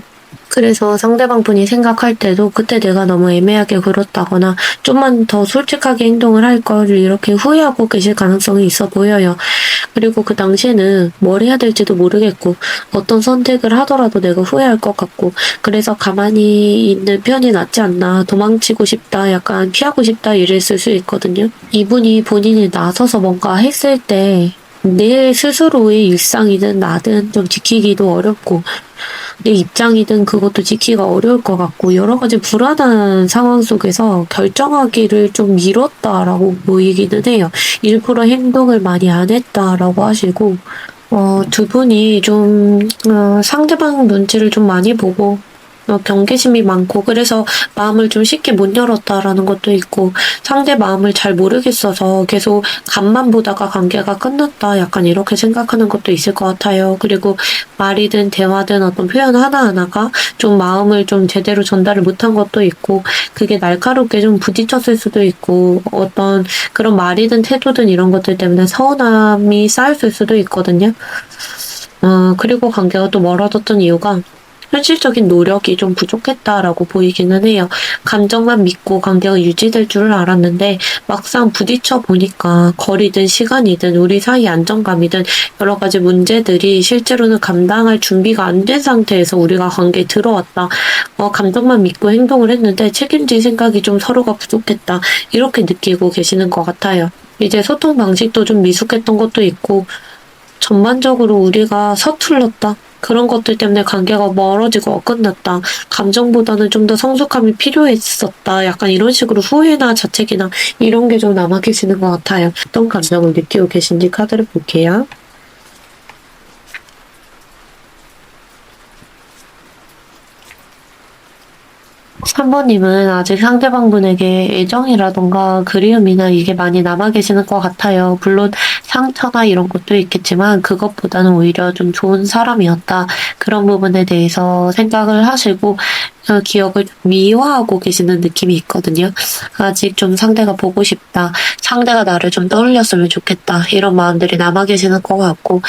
그래서 상대방 분이 생각할 때도 그때 내가 너무 애매하게 굴었다거나 좀만 더 솔직하게 행동을 할 걸 이렇게 후회하고 계실 가능성이 있어 보여요. 그리고 그 당시에는 뭘 해야 될지도 모르겠고 어떤 선택을 하더라도 내가 후회할 것 같고 그래서 가만히 있는 편이 낫지 않나 도망치고 싶다 약간 피하고 싶다 이랬을 수 있거든요. 이분이 본인이 나서서 뭔가 했을 때 내 스스로의 일상이든 나든 좀 지키기도 어렵고 내 입장이든 그것도 지키기가 어려울 것 같고 여러 가지 불안한 상황 속에서 결정하기를 좀 미뤘다라고 보이기는 해요. 일부러 행동을 많이 안 했다라고 하시고 두 분이 좀 상대방 눈치를 좀 많이 보고 경계심이 많고 그래서 마음을 좀 쉽게 못 열었다라는 것도 있고 상대 마음을 잘 모르겠어서 계속 간만 보다가 관계가 끝났다 약간 이렇게 생각하는 것도 있을 것 같아요. 그리고 말이든 대화든 어떤 표현 하나하나가 좀 마음을 좀 제대로 전달을 못한 것도 있고 그게 날카롭게 좀 부딪혔을 수도 있고 어떤 그런 말이든 태도든 이런 것들 때문에 서운함이 쌓였을 수도 있거든요. 그리고 관계가 또 멀어졌던 이유가 현실적인 노력이 좀 부족했다라고 보이기는 해요. 감정만 믿고 관계가 유지될 줄을 알았는데 막상 부딪혀 보니까 거리든 시간이든 우리 사이 안정감이든 여러 가지 문제들이 실제로는 감당할 준비가 안 된 상태에서 우리가 관계에 들어왔다. 감정만 믿고 행동을 했는데 책임질 생각이 좀 서로가 부족했다. 이렇게 느끼고 계시는 것 같아요. 이제 소통 방식도 좀 미숙했던 것도 있고 전반적으로 우리가 서툴렀다. 그런 것들 때문에 관계가 멀어지고 어긋났다. 감정보다는 좀 더 성숙함이 필요했었다. 약간 이런 식으로 후회나 자책이나 이런 게 좀 남아 계시는 것 같아요. 어떤 감정을 느끼고 계신지 카드를 볼게요. 3번님은 아직 상대방분에게 애정이라던가 그리움이나 이게 많이 남아 계시는 것 같아요. 물론 상처나 이런 것도 있겠지만 그것보다는 오히려 좀 좋은 사람이었다. 그런 부분에 대해서 생각을 하시고 기억을 미화하고 계시는 느낌이 있거든요. 아직 좀 상대가 보고 싶다. 상대가 나를 좀 떠올렸으면 좋겠다. 이런 마음들이 남아 계시는 것 같고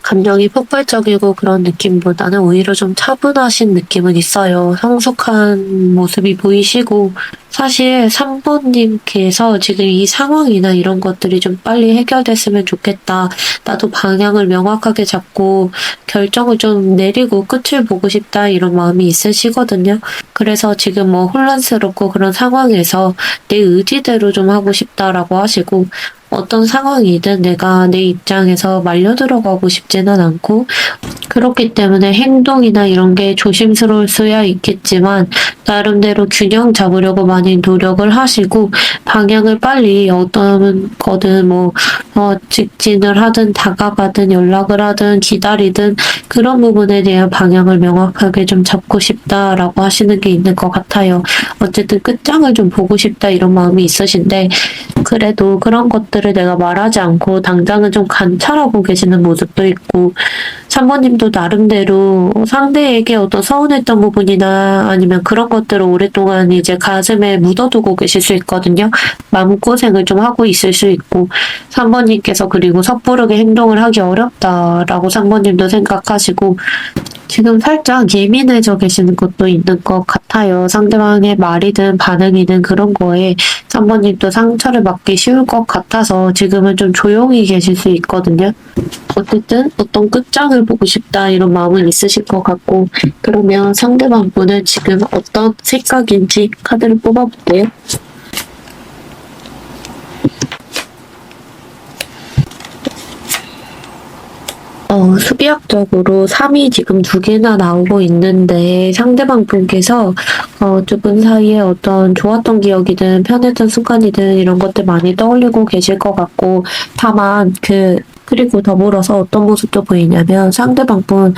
감정이 폭발적이고 그런 느낌보다는 오히려 좀 차분하신 느낌은 있어요. 성숙한 모습이 보이시고 사실 3번님께서 지금 이 상황이나 이런 것들이 좀 빨리 해결됐으면 좋겠다. 나도 방향을 명확하게 잡고 결정을 좀 내리고 끝을 보고 싶다. 이런 마음이 있으시거든요. 그래서 지금 뭐 혼란스럽고 그런 상황에서 내 의지대로 좀 하고 싶다라고 하시고 어떤 상황이든 내가 내 입장에서 말려 들어가고 싶지는 않고 그렇기 때문에 행동이나 이런 게 조심스러울 수야 있겠지만 나름대로 균형 잡으려고 많이 노력을 하시고 방향을 빨리 어떤 거든 직진을 하든 다가가든 연락을 하든 기다리든 그런 부분에 대한 방향을 명확하게 좀 잡고 싶다라고 하시는 게 있는 것 같아요. 어쨌든 끝장을 좀 보고 싶다 이런 마음이 있으신데 그래도 그런 것들을 내가 말하지 않고 당장은 좀 관찰하고 계시는 모습도 있고 3번님도 나름대로 상대에게 어떤 서운했던 부분이나 아니면 그런 것들을 오랫동안 이제 가슴에 묻어두고 계실 수 있거든요. 마음고생을 좀 하고 있을 수 있고 3번님께서 그리고 섣부르게 행동을 하기 어렵다라고 3번님도 생각하시고 지금 살짝 예민해져 계시는 것도 있는 것 같아요. 상대방의 말이든 반응이든 그런 거에 3번님도 상처를 받기 쉬울 것 같아서 지금은 좀 조용히 계실 수 있거든요. 어쨌든 어떤 끝장을 보고 싶다 이런 마음은 있으실 것 같고 그러면 상대방 분은 지금 어떤 생각인지 카드를 뽑아볼게요. 수비학적으로 3이 지금 2개나 나오고 있는데 상대방 분께서 두 분 사이에 어떤 좋았던 기억이든 편했던 순간이든 이런 것들 많이 떠올리고 계실 것 같고 다만 그리고 더불어서 어떤 모습도 보이냐면 상대방 분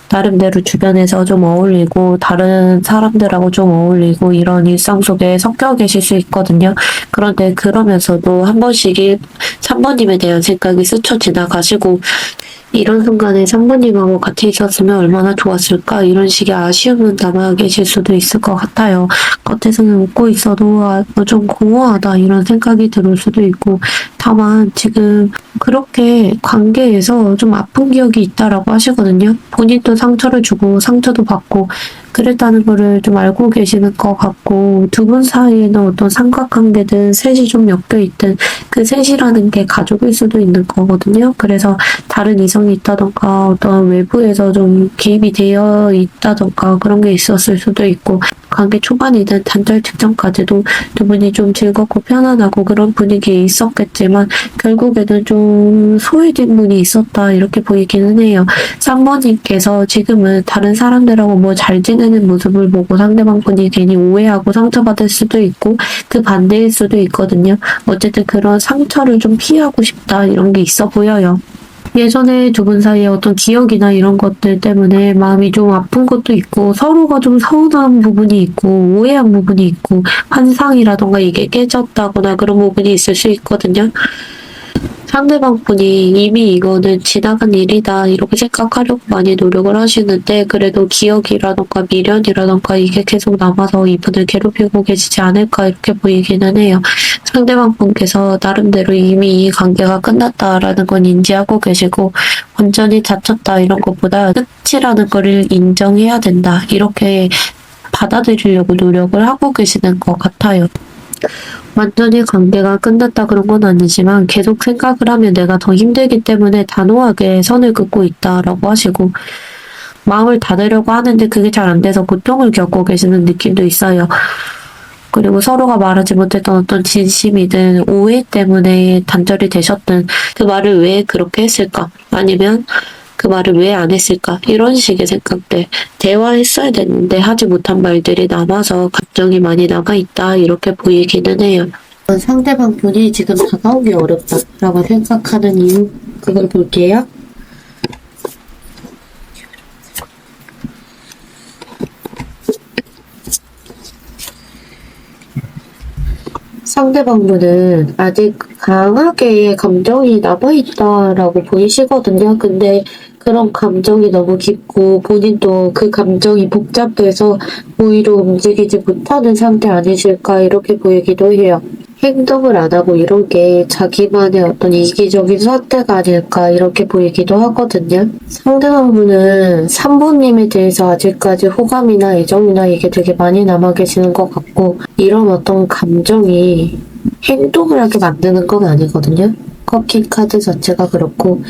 나름대로 주변에서 좀 어울리고 다른 사람들하고 좀 어울리고 이런 일상 속에 섞여 계실 수 있거든요. 그런데 그러면서도 한 번씩 3번님에 대한 생각이 스쳐 지나가시고 이런 순간에 3번님하고 같이 있었으면 얼마나 좋았을까 이런 식의 아쉬움은 남아 계실 수도 있을 것 같아요. 겉에서는 웃고 있어도 좀 공허하다 이런 생각이 들을 수도 있고 다만 지금 그렇게 관계에서 좀 아픈 기억이 있다라고 하시거든요. 본인도 상처를 주고 상처도 받고 그랬다는 거를 좀 알고 계시는 것 같고, 두 분 사이에는 어떤 삼각관계든 셋이 좀 엮여 있든 그 셋이라는 게 가족일 수도 있는 거거든요. 그래서 다른 이성이 있다던가 어떤 외부에서 좀 개입이 되어 있다던가 그런 게 있었을 수도 있고, 관계 초반이든 단절 직전까지도 두 분이 좀 즐겁고 편안하고 그런 분위기에 있었겠지만 결국에는 좀 소외된 분이 있었다 이렇게 보이기는 해요. 3번님께서 지금은 다른 사람들하고 뭐 잘 지내는 모습을 보고 상대방 분이 괜히 오해하고 상처받을 수도 있고 그 반대일 수도 있거든요. 어쨌든 그런 상처를 좀 피하고 싶다 이런 게 있어 보여요. 예전에 두 분 사이에 어떤 기억이나 이런 것들 때문에 마음이 좀 아픈 것도 있고 서로가 좀 서운한 부분이 있고 오해한 부분이 있고 환상이라던가 이게 깨졌다거나 그런 부분이 있을 수 있거든요. 상대방 분이 이미 이거는 지나간 일이다 이렇게 생각하려고 많이 노력을 하시는데 그래도 기억이라던가 미련이라던가 이게 계속 남아서 이분을 괴롭히고 계시지 않을까 이렇게 보이기는 해요. 상대방 분께서 나름대로 이미 이 관계가 끝났다라는 건 인지하고 계시고 완전히 다쳤다 이런 것보다 끝이라는 거를 인정해야 된다 이렇게 받아들이려고 노력을 하고 계시는 것 같아요. 완전히 관계가 끝났다 그런 건 아니지만 계속 생각을 하면 내가 더 힘들기 때문에 단호하게 선을 긋고 있다라고 하시고 마음을 닫으려고 하는데 그게 잘 안 돼서 고통을 겪고 계시는 느낌도 있어요. 그리고 서로가 말하지 못했던 어떤 진심이든 오해 때문에 단절이 되셨든 그 말을 왜 그렇게 했을까? 아니면 그 말을 왜 안 했을까? 이런 식의 생각들. 대화했어야 됐는데 하지 못한 말들이 남아서 감정이 많이 남아있다. 이렇게 보이기는 해요. 상대방 분이 지금 다가오기 어렵다라고 생각하는 이유, 그걸 볼게요. 상대방 분은 아직 강하게 감정이 남아있다라고 보이시거든요. 근데 그런 감정이 너무 깊고 본인도 그 감정이 복잡해서 오히려 움직이지 못하는 상태 아니실까 이렇게 보이기도 해요. 행동을 안 하고 이런 게 자기만의 어떤 이기적인 선택 아닐까 이렇게 보이기도 하거든요. 상대방분은 3번님에 대해서 아직까지 호감이나 애정이나 이게 되게 많이 남아 계시는 것 같고 이런 어떤 감정이 행동을 하게 만드는 건 아니거든요. 컵킹 카드 자체가 그렇고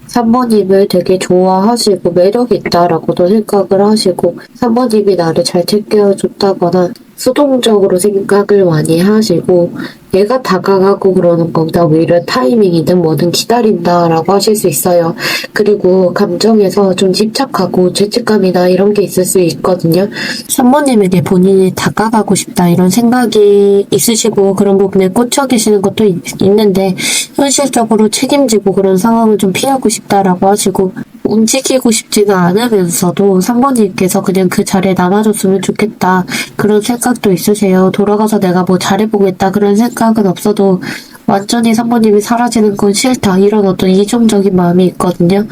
3번님을 되게 좋아하시고 매력있다라고도 생각을 하시고 3번님이 나를 잘 챙겨줬다거나 수동적으로 생각을 많이 하시고 내가 다가가고 그러는 것보다 오히려 타이밍이든 뭐든 기다린다라고 하실 수 있어요. 그리고 감정에서 좀 집착하고 죄책감이나 이런 게 있을 수 있거든요. 3번님에게 본인이 다가가고 싶다 이런 생각이 있으시고 그런 부분에 꽂혀 계시는 것도 있는데 현실적으로 책임지고 그런 상황을 좀 피하고 싶다라고 하시고 움직이고 싶지는 않으면서도 3번님께서 그냥 그 자리에 남아줬으면 좋겠다 그런 생각도 있으세요. 돌아가서 내가 뭐 잘해보겠다 그런 생각은 없어도 완전히 3번님이 사라지는 건 싫다 이런 어떤 이중적인 마음이 있거든요.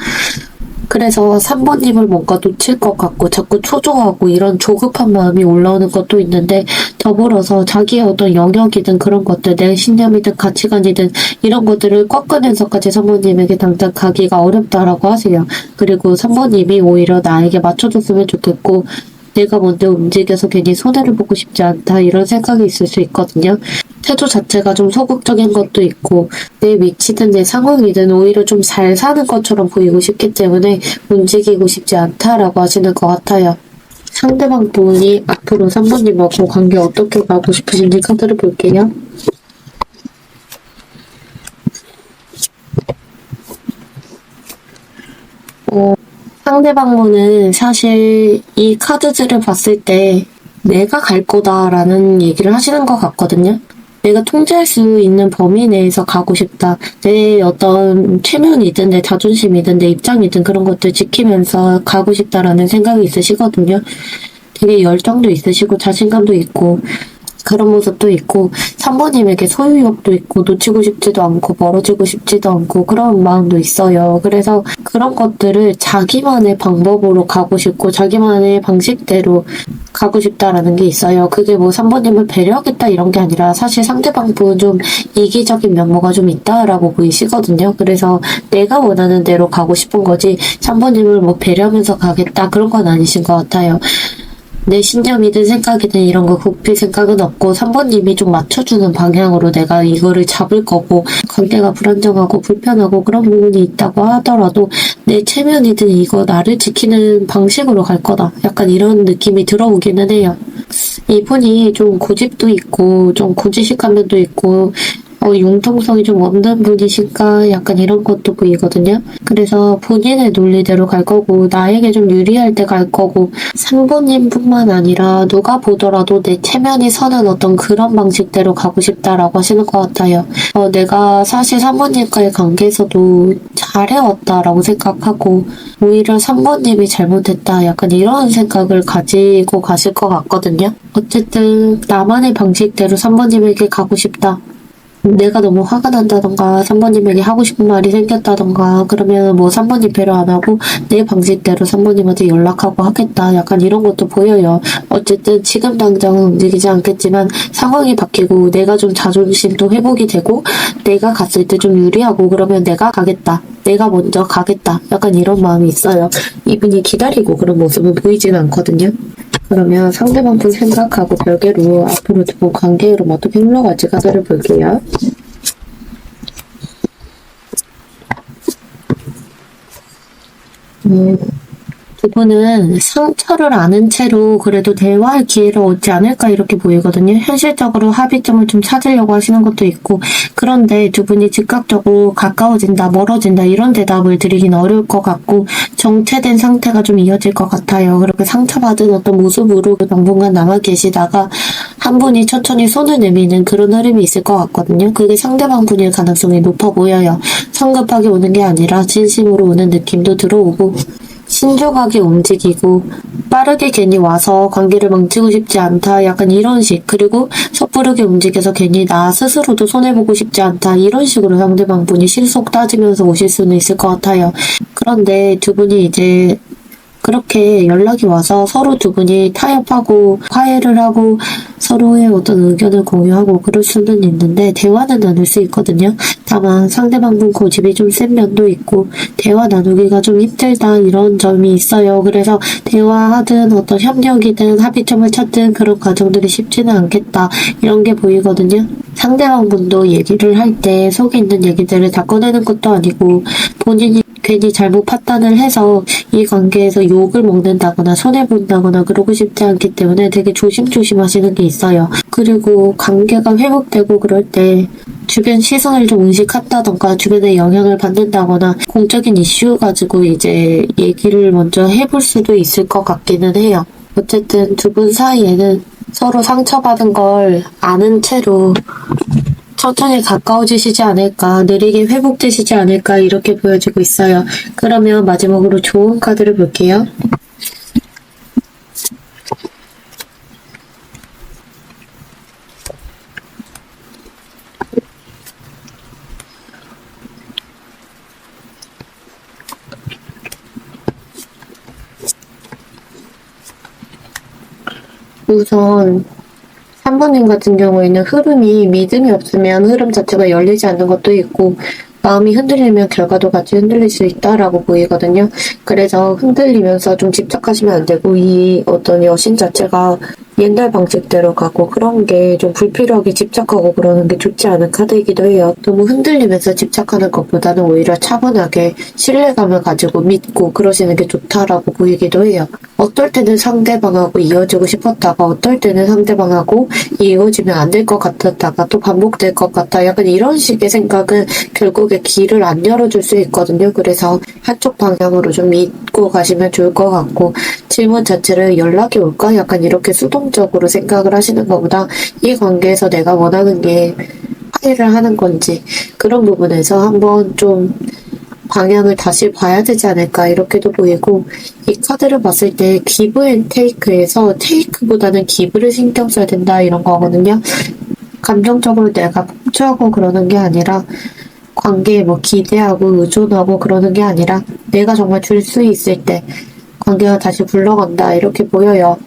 그래서 3번님을 뭔가 놓칠 것 같고 자꾸 초조하고 이런 조급한 마음이 올라오는 것도 있는데 더불어서 자기의 어떤 영역이든 그런 것들 내 신념이든 가치관이든 이런 것들을 꺾으면서까지 3번님에게 당장 가기가 어렵다라고 하세요. 그리고 3번님이 오히려 나에게 맞춰줬으면 좋겠고 내가 먼저 움직여서 괜히 손해를 보고 싶지 않다 이런 생각이 있을 수 있거든요. 태도 자체가 좀 소극적인 것도 있고 내 위치든 내 상황이든 오히려 좀 잘 사는 것처럼 보이고 싶기 때문에 움직이고 싶지 않다라고 하시는 것 같아요. 상대방 분이 앞으로 3번님하고 관계 어떻게 가고 싶으신지 카드를 볼게요. 상대방 분은 사실 이 카드들을 봤을 때 내가 갈 거다라는 얘기를 하시는 것 같거든요. 내가 통제할 수 있는 범위 내에서 가고 싶다. 내 어떤 체면이든 내 자존심이든 내 입장이든 그런 것들 지키면서 가고 싶다라는 생각이 있으시거든요. 되게 열정도 있으시고 자신감도 있고 그런 모습도 있고 3번님에게 소유욕도 있고 놓치고 싶지도 않고 멀어지고 싶지도 않고 그런 마음도 있어요. 그래서 그런 것들을 자기만의 방법으로 가고 싶고 자기만의 방식대로 가고 싶다라는 게 있어요. 그게 뭐 3번님을 배려하겠다 이런 게 아니라 사실 상대방 분 좀 이기적인 면모가 좀 있다라고 보이시거든요. 그래서 내가 원하는 대로 가고 싶은 거지 3번님을 뭐 배려하면서 가겠다 그런 건 아니신 것 같아요. 내 신념이든 생각이든 이런 거 굽힐 생각은 없고 3번님이 좀 맞춰주는 방향으로 내가 이거를 잡을 거고 관계가 불안정하고 불편하고 그런 부분이 있다고 하더라도 내 체면이든 이거 나를 지키는 방식으로 갈 거다. 약간 이런 느낌이 들어오기는 해요. 이분이 좀 고집도 있고 좀 고지식한 면도 있고 융통성이 좀 없는 분이실까 약간 이런 것도 보이거든요. 그래서 본인의 논리대로 갈 거고 나에게 좀 유리할 때 갈 거고 3번님 뿐만 아니라 누가 보더라도 내 체면이 서는 어떤 그런 방식대로 가고 싶다라고 하시는 것 같아요. 내가 사실 3번님과의 관계에서도 잘해왔다라고 생각하고 오히려 3번님이 잘못했다 약간 이런 생각을 가지고 가실 것 같거든요. 어쨌든 나만의 방식대로 3번님에게 가고 싶다. 내가 너무 화가 난다던가 3번님에게 하고 싶은 말이 생겼다던가 그러면 뭐 3번님 배려 안 하고 내 방식대로 3번님한테 연락하고 하겠다 약간 이런 것도 보여요. 어쨌든 지금 당장은 움직이지 않겠지만 상황이 바뀌고 내가 좀 자존심도 회복이 되고 내가 갔을 때 좀 유리하고 그러면 내가 가겠다. 내가 먼저 가겠다. 약간 이런 마음이 있어요. 이분이 기다리고 그런 모습은 보이지는 않거든요. 그러면 상대방 분 생각하고 별개로 앞으로 두 분 관계로 어떻게 흘러갈지 카드를 볼게요. 두 분은 상처를 아는 채로 그래도 대화할 기회를 얻지 않을까 이렇게 보이거든요. 현실적으로 합의점을 좀 찾으려고 하시는 것도 있고 그런데 두 분이 즉각적으로 가까워진다, 멀어진다 이런 대답을 드리긴 어려울 것 같고 정체된 상태가 좀 이어질 것 같아요. 그렇게 상처받은 어떤 모습으로 당분간 남아 계시다가 한 분이 천천히 손을 내미는 그런 흐름이 있을 것 같거든요. 그게 상대방 분일 가능성이 높아 보여요. 성급하게 오는 게 아니라 진심으로 오는 느낌도 들어오고 신중하게 움직이고 빠르게 괜히 와서 관계를 망치고 싶지 않다 약간 이런 식 그리고 섣부르게 움직여서 괜히 나 스스로도 손해보고 싶지 않다 이런 식으로 상대방 분이 실속 따지면서 오실 수는 있을 것 같아요. 그런데 두 분이 이제 그렇게 연락이 와서 서로 두 분이 타협하고 화해를 하고 서로의 어떤 의견을 공유하고 그럴 수는 있는데 대화는 나눌 수 있거든요. 다만 상대방 분 고집이 좀 센 면도 있고 대화 나누기가 좀 힘들다 이런 점이 있어요. 그래서 대화하든 어떤 협력이든 합의점을 찾든 그런 과정들이 쉽지는 않겠다 이런 게 보이거든요. 상대방 분도 얘기를 할 때 속에 있는 얘기들을 다 꺼내는 것도 아니고 본인이 괜히 잘못 판단을 해서 이 관계에서 욕을 먹는다거나 손해본다거나 그러고 싶지 않기 때문에 되게 조심조심 하시는 게 있어요. 그리고 관계가 회복되고 그럴 때 주변 시선을 좀 의식한다던가 주변에 영향을 받는다거나 공적인 이슈 가지고 이제 얘기를 먼저 해볼 수도 있을 것 같기는 해요. 어쨌든 두 분 사이에는 서로 상처받은 걸 아는 채로 천천히 가까워지시지 않을까, 느리게 회복되시지 않을까 이렇게 보여지고 있어요. 그러면 마지막으로 좋은 카드를 볼게요. 우선 3번님 같은 경우에는 흐름이 믿음이 없으면 흐름 자체가 열리지 않는 것도 있고 마음이 흔들리면 결과도 같이 흔들릴 수 있다라고 보이거든요. 그래서 흔들리면서 좀 집착하시면 안 되고 이 어떤 여신 자체가 옛날 방식대로 가고 그런 게 좀 불필요하게 집착하고 그러는 게 좋지 않은 카드이기도 해요. 너무 흔들리면서 집착하는 것보다는 오히려 차분하게 신뢰감을 가지고 믿고 그러시는 게 좋다라고 보이기도 해요. 어떨 때는 상대방하고 이어지고 싶었다가 어떨 때는 상대방하고 이어지면 안 될 것 같았다가 또 반복될 것 같다. 약간 이런 식의 생각은 결국에 길을 안 열어줄 수 있거든요. 그래서 한쪽 방향으로 좀 믿고 가시면 좋을 것 같고 질문 자체를 연락이 올까? 약간 이렇게 수동적으로 생각을 하시는 것보다 이 관계에서 내가 원하는 게 화해를 하는 건지 그런 부분에서 한번 좀 방향을 다시 봐야 되지 않을까 이렇게도 보이고 이 카드를 봤을 때 기브 앤 테이크에서 테이크보다는 기브를 신경 써야 된다 이런 거거든요. 감정적으로 내가 폭주하고 그러는 게 아니라 관계에 뭐 기대하고 의존하고 그러는 게 아니라 내가 정말 줄 수 있을 때 관계가 다시 굴러간다 이렇게 보여요.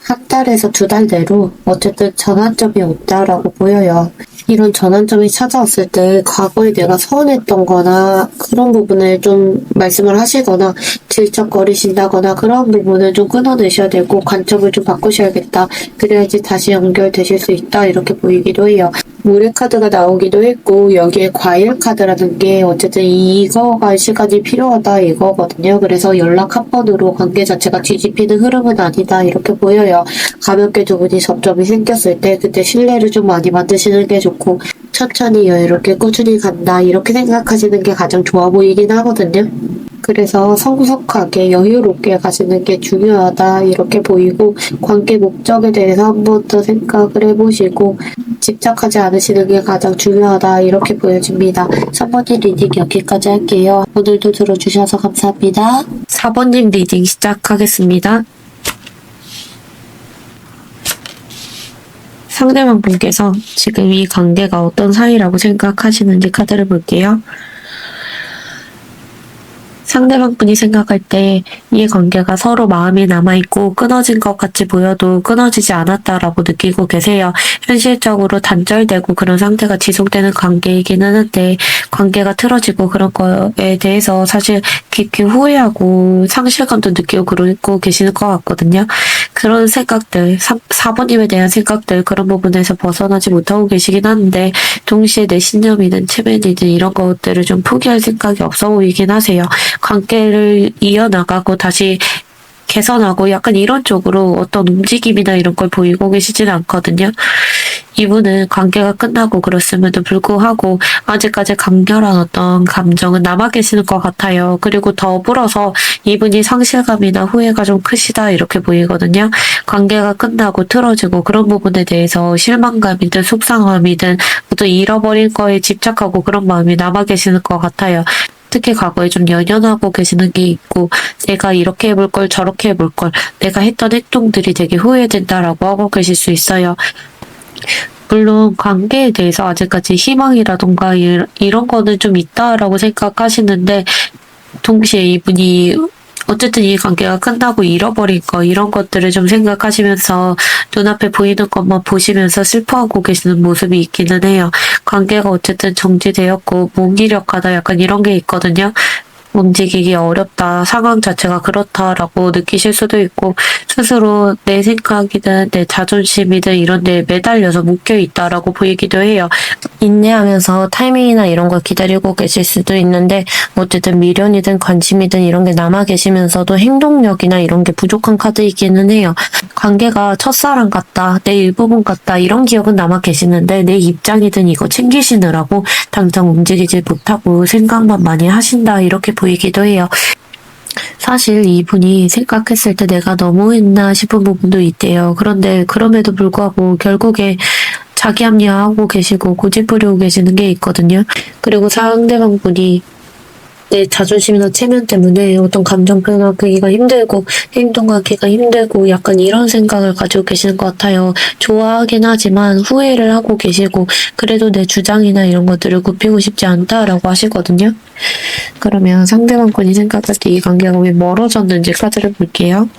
한 달에서 두 달 내로 어쨌든 전환점이 없다라고 보여요. 이런 전환점이 찾아왔을 때 과거에 내가 서운했던 거나 그런 부분을 좀 말씀을 하시거나 질척거리신다거나 그런 부분을 좀 끊어내셔야 되고 관점을 좀 바꾸셔야겠다. 그래야지 다시 연결되실 수 있다. 이렇게 보이기도 해요. 모래 카드가 나오기도 했고 여기에 과일 카드라는 게 어쨌든 이거가 시간이 필요하다 이거거든요. 그래서 연락 한 번으로 관계 자체가 뒤집히는 흐름은 아니다 이렇게 보여요. 가볍게 두 분이 접점이 생겼을 때 그때 신뢰를 좀 많이 만드시는 게 좋고 천천히 여유롭게 꾸준히 간다 이렇게 생각하시는 게 가장 좋아 보이긴 하거든요. 그래서 성숙하게 여유롭게 가시는 게 중요하다 이렇게 보이고 관계 목적에 대해서 한 번 더 생각을 해보시고 집착하지 않으시는 게 가장 중요하다 이렇게 보여집니다. 3번님 리딩 여기까지 할게요. 오늘도 들어주셔서 감사합니다. 4번님 리딩 시작하겠습니다. 상대방 분께서 지금 이 관계가 어떤 사이라고 생각하시는지 카드를 볼게요. 상대방 분이 생각할 때 이 관계가 서로 마음이 남아있고 끊어진 것 같이 보여도 끊어지지 않았다라고 느끼고 계세요. 현실적으로 단절되고 그런 상태가 지속되는 관계이기는 한데 관계가 틀어지고 그런 거에 대해서 사실 깊이 후회하고 상실감도 느끼고 그러고 계시는 것 같거든요. 그런 생각들, 4번님에 대한 생각들 그런 부분에서 벗어나지 못하고 계시긴 하는데 동시에 내 신념이든 체면이든 이런 것들을 좀 포기할 생각이 없어 보이긴 하세요. 관계를 이어나가고 다시 개선하고 약간 이런 쪽으로 어떤 움직임이나 이런 걸 보이고 계시지는 않거든요. 이분은 관계가 끝나고 그렇음에도 불구하고 아직까지 강렬한 어떤 감정은 남아 계시는 것 같아요. 그리고 더불어서 이분이 상실감이나 후회가 좀 크시다 이렇게 보이거든요. 관계가 끝나고 틀어지고 그런 부분에 대해서 실망감이든 속상함이든 또 잃어버린 거에 집착하고 그런 마음이 남아 계시는 것 같아요. 특히 과거에 좀 연연하고 계시는 게 있고 내가 이렇게 해볼 걸 저렇게 해볼 걸 내가 했던 행동들이 되게 후회된다라고 하고 계실 수 있어요. 물론 관계에 대해서 아직까지 희망이라던가 이런 거는 좀 있다라고 생각하시는데 동시에 이분이 어쨌든 이 관계가 끝나고 잃어버린 거 이런 것들을 좀 생각하시면서 눈앞에 보이는 것만 보시면서 슬퍼하고 계시는 모습이 있기는 해요. 관계가 어쨌든 정지되었고 무기력하다 약간 이런 게 있거든요. 움직이기 어렵다, 상황 자체가 그렇다라고 느끼실 수도 있고 스스로 내 생각이든 내 자존심이든 이런 데 매달려서 묶여 있다라고 보이기도 해요. 인내하면서 타이밍이나 이런 걸 기다리고 계실 수도 있는데 어쨌든 미련이든 관심이든 이런 게 남아 계시면서도 행동력이나 이런 게 부족한 카드이기는 해요. 관계가 첫사랑 같다, 내 일부분 같다 이런 기억은 남아 계시는데 내 입장이든 이거 챙기시느라고 당장 움직이지 못하고 생각만 많이 하신다 이렇게 보이기도 해요. 사실 이분이 생각했을 때 내가 너무했나 싶은 부분도 있대요. 그런데 그럼에도 불구하고 결국에 자기 합리화하고 계시고 고집부리고 계시는 게 있거든요. 그리고 상대방 분이 내 자존심이나 체면 때문에 어떤 감정 표현하기가 힘들고 행동하기가 힘들고 약간 이런 생각을 가지고 계시는 것 같아요. 좋아하긴 하지만 후회를 하고 계시고 그래도 내 주장이나 이런 것들을 굽히고 싶지 않다라고 하시거든요. 그러면 상대방 분이 생각할 때 이 관계가 왜 멀어졌는지 카드를 볼게요.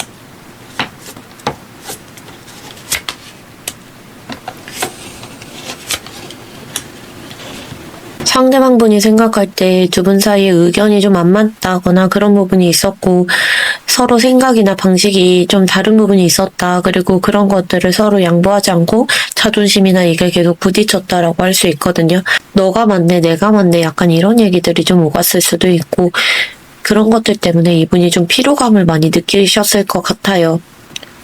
상대방 분이 생각할 때 두 분 사이에 의견이 좀 안 맞다거나 그런 부분이 있었고 서로 생각이나 방식이 좀 다른 부분이 있었다. 그리고 그런 것들을 서로 양보하지 않고 자존심이나 이게 계속 부딪혔다라고 할 수 있거든요. 너가 맞네, 내가 맞네 약간 이런 얘기들이 좀 오갔을 수도 있고 그런 것들 때문에 이분이 좀 피로감을 많이 느끼셨을 것 같아요.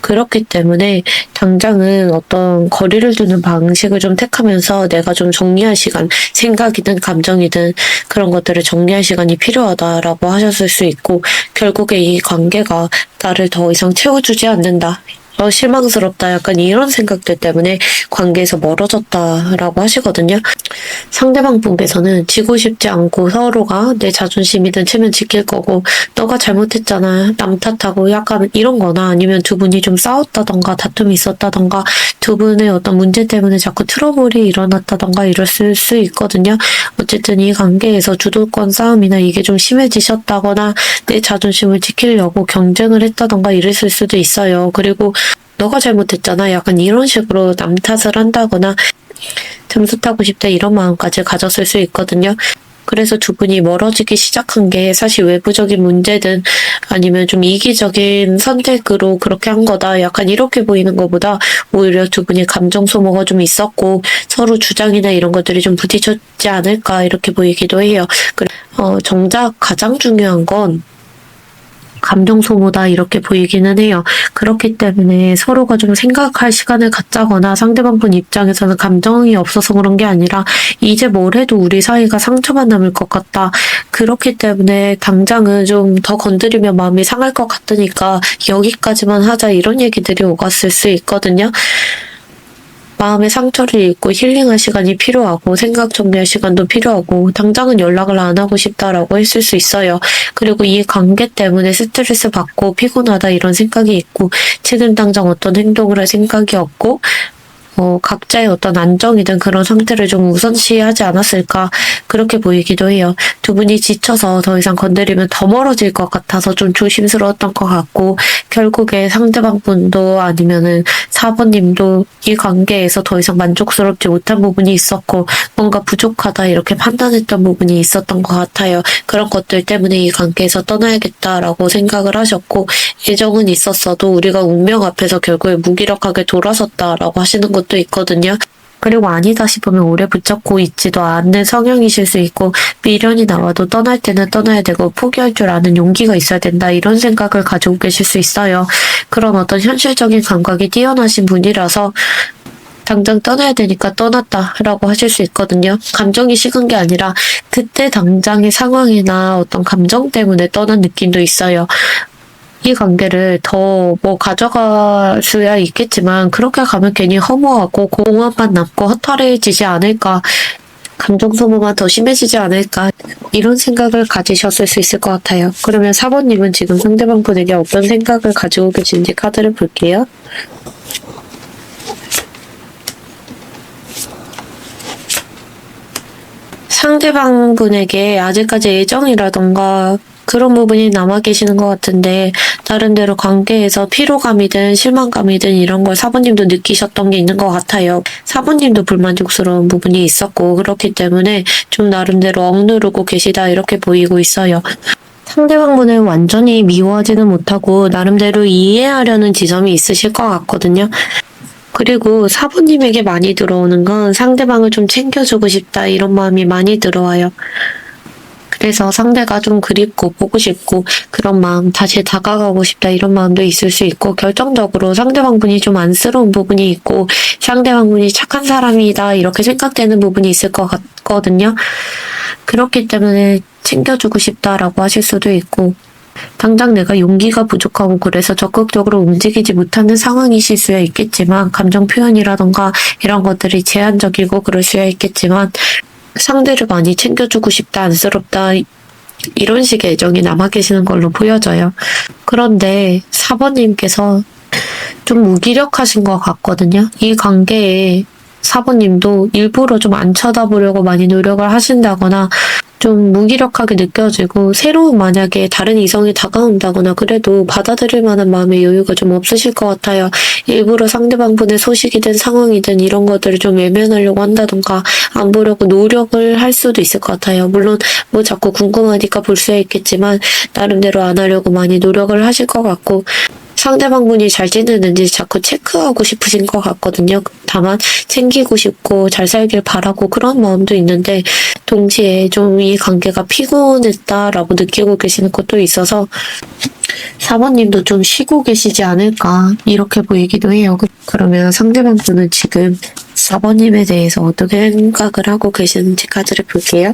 그렇기 때문에 당장은 어떤 거리를 두는 방식을 좀 택하면서 내가 좀 정리할 시간, 생각이든 감정이든 그런 것들을 정리할 시간이 필요하다라고 하셨을 수 있고 결국에 이 관계가 나를 더 이상 채워주지 않는다. 실망스럽다 약간 이런 생각들 때문에 관계에서 멀어졌다라고 하시거든요. 상대방 분께서는 지고 싶지 않고 서로가 내 자존심이든 체면 지킬 거고 너가 잘못했잖아 남 탓하고 약간 이런 거나 아니면 두 분이 좀 싸웠다던가 다툼이 있었다던가 두 분의 어떤 문제 때문에 자꾸 트러블이 일어났다던가 이랬을 수 있거든요. 어쨌든 이 관계에서 주도권 싸움이나 이게 좀 심해지셨다거나 내 자존심을 지키려고 경쟁을 했다던가 이랬을 수도 있어요. 그리고 너가 잘못했잖아. 약간 이런 식으로 남 탓을 한다거나 점수 타고 싶다 이런 마음까지 가졌을 수 있거든요. 그래서 두 분이 멀어지기 시작한 게 사실 외부적인 문제든 아니면 좀 이기적인 선택으로 그렇게 한 거다. 약간 이렇게 보이는 것보다 오히려 두 분이 감정 소모가 좀 있었고 서로 주장이나 이런 것들이 좀 부딪혔지 않을까 이렇게 보이기도 해요. 정작 가장 중요한 건 감정 소모다 이렇게 보이기는 해요. 그렇기 때문에 서로가 좀 생각할 시간을 갖자거나 상대방 분 입장에서는 감정이 없어서 그런 게 아니라 이제 뭘 해도 우리 사이가 상처만 남을 것 같다. 그렇기 때문에 당장은 좀 더 건드리면 마음이 상할 것 같으니까 여기까지만 하자 이런 얘기들이 오갔을 수 있거든요. 마음의 상처를 잊고 힐링할 시간이 필요하고 생각 정리할 시간도 필요하고 당장은 연락을 안 하고 싶다라고 했을 수 있어요. 그리고 이 관계 때문에 스트레스 받고 피곤하다 이런 생각이 있고 지금 당장 어떤 행동을 할 생각이 없고 각자의 어떤 안정이든 그런 상태를 좀 우선시하지 않았을까 그렇게 보이기도 해요. 두 분이 지쳐서 더 이상 건드리면 더 멀어질 것 같아서 좀 조심스러웠던 것 같고 결국에 상대방 분도 아니면은 4번님도 이 관계에서 더 이상 만족스럽지 못한 부분이 있었고 뭔가 부족하다 이렇게 판단했던 부분이 있었던 것 같아요. 그런 것들 때문에 이 관계에서 떠나야겠다라고 생각을 하셨고 애정은 있었어도 우리가 운명 앞에서 결국에 무기력하게 돌아섰다라고 하시는 것도 있거든요. 그리고 아니다 싶으면 오래 붙잡고 있지도 않는 성향이실 수 있고 미련이 나와도 떠날 때는 떠나야 되고 포기할 줄 아는 용기가 있어야 된다 이런 생각을 가지고 계실 수 있어요. 그런 어떤 현실적인 감각이 뛰어나신 분이라서 당장 떠나야 되니까 떠났다라고 하실 수 있거든요. 감정이 식은 게 아니라 그때 당장의 상황이나 어떤 감정 때문에 떠난 느낌도 있어요. 이 관계를 더 가져갈 수야 있겠지만 그렇게 가면 괜히 허무하고 공허만 남고 허탈해지지 않을까 감정 소모가 더 심해지지 않을까 이런 생각을 가지셨을 수 있을 것 같아요. 그러면 4번님은 지금 상대방 분에게 어떤 생각을 가지고 계신지 카드를 볼게요. 상대방 분에게 아직까지 애정이라던가 그런 부분이 남아 계시는 것 같은데 나름대로 관계에서 피로감이든 실망감이든 이런 걸 4번님도 느끼셨던 게 있는 것 같아요. 4번님도 불만족스러운 부분이 있었고 그렇기 때문에 좀 나름대로 억누르고 계시다 이렇게 보이고 있어요. 상대방분을 완전히 미워하지는 못하고 나름대로 이해하려는 지점이 있으실 것 같거든요. 그리고 4번님에게 많이 들어오는 건 상대방을 좀 챙겨주고 싶다 이런 마음이 많이 들어와요. 그래서 상대가 좀 그립고 보고 싶고 그런 마음 다시 다가가고 싶다 이런 마음도 있을 수 있고 결정적으로 상대방분이 좀 안쓰러운 부분이 있고 상대방분이 착한 사람이다 이렇게 생각되는 부분이 있을 것 같거든요. 그렇기 때문에 챙겨주고 싶다라고 하실 수도 있고 당장 내가 용기가 부족하고 그래서 적극적으로 움직이지 못하는 상황이실 수야 있겠지만 감정 표현이라던가 이런 것들이 제한적이고 그럴 수야 있겠지만 상대를 많이 챙겨주고 싶다, 안쓰럽다 이런 식의 애정이 남아 계시는 걸로 보여져요. 그런데 4번님께서 좀 무기력하신 것 같거든요. 이 관계에 4번님도 일부러 좀 안 쳐다보려고 많이 노력을 하신다거나 좀 무기력하게 느껴지고 새로운 만약에 다른 이성이 다가온다거나 그래도 받아들일 만한 마음의 여유가 좀 없으실 것 같아요. 일부러 상대방분의 소식이든 상황이든 이런 것들을 좀 외면하려고 한다던가 안 보려고 노력을 할 수도 있을 것 같아요. 물론 자꾸 궁금하니까 볼 수야 있겠지만 나름대로 안 하려고 많이 노력을 하실 것 같고 상대방분이 잘 지내는지 자꾸 체크하고 싶으신 것 같거든요. 다만 챙기고 싶고 잘 살길 바라고 그런 마음도 있는데 동시에 좀 이 관계가 피곤했다라고 느끼고 계시는 것도 있어서 4번님도 좀 쉬고 계시지 않을까 이렇게 보이기도 해요. 그러면 상대방분은 지금 4번님에 대해서 어떻게 생각을 하고 계시는지 카드를 볼게요.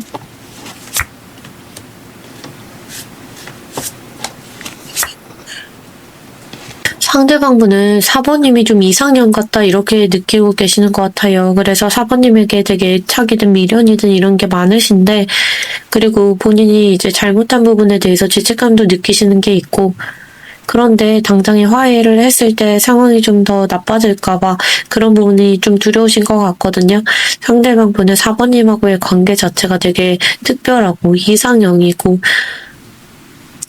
상대방분은 4번님이 좀 이상형 같다 이렇게 느끼고 계시는 것 같아요. 그래서 4번님에게 되게 애착이든 미련이든 이런 게 많으신데 그리고 본인이 이제 잘못한 부분에 대해서 죄책감도 느끼시는 게 있고 그런데 당장에 화해를 했을 때 상황이 좀 더 나빠질까봐 그런 부분이 좀 두려우신 것 같거든요. 상대방 분의 4번님하고의 관계 자체가 되게 특별하고 이상형이고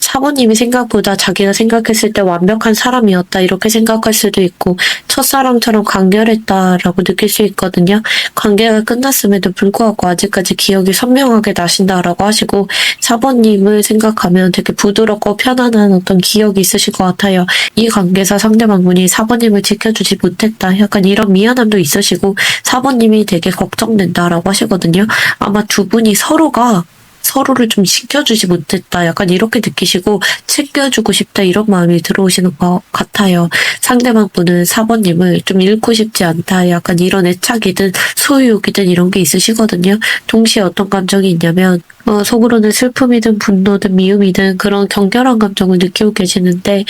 4번님이 생각보다 자기가 생각했을 때 완벽한 사람이었다 이렇게 생각할 수도 있고 첫사랑처럼 강렬했다라고 느낄 수 있거든요. 관계가 끝났음에도 불구하고 아직까지 기억이 선명하게 나신다라고 하시고 4번님을 생각하면 되게 부드럽고 편안한 어떤 기억이 있으실 것 같아요. 이 관계에서 상대방분이 4번님을 지켜주지 못했다. 약간 이런 미안함도 있으시고 4번님이 되게 걱정된다라고 하시거든요. 아마 두 분이 서로를 좀 지켜주지 못했다. 약간 이렇게 느끼시고 챙겨주고 싶다 이런 마음이 들어오시는 것 같아요. 상대방 분은 4번님을 좀 잃고 싶지 않다. 약간 이런 애착이든 소유욕이든 이런 게 있으시거든요. 동시에 어떤 감정이 있냐면 속으로는 슬픔이든 분노든 미움이든 그런 격렬한 감정을 느끼고 계시는데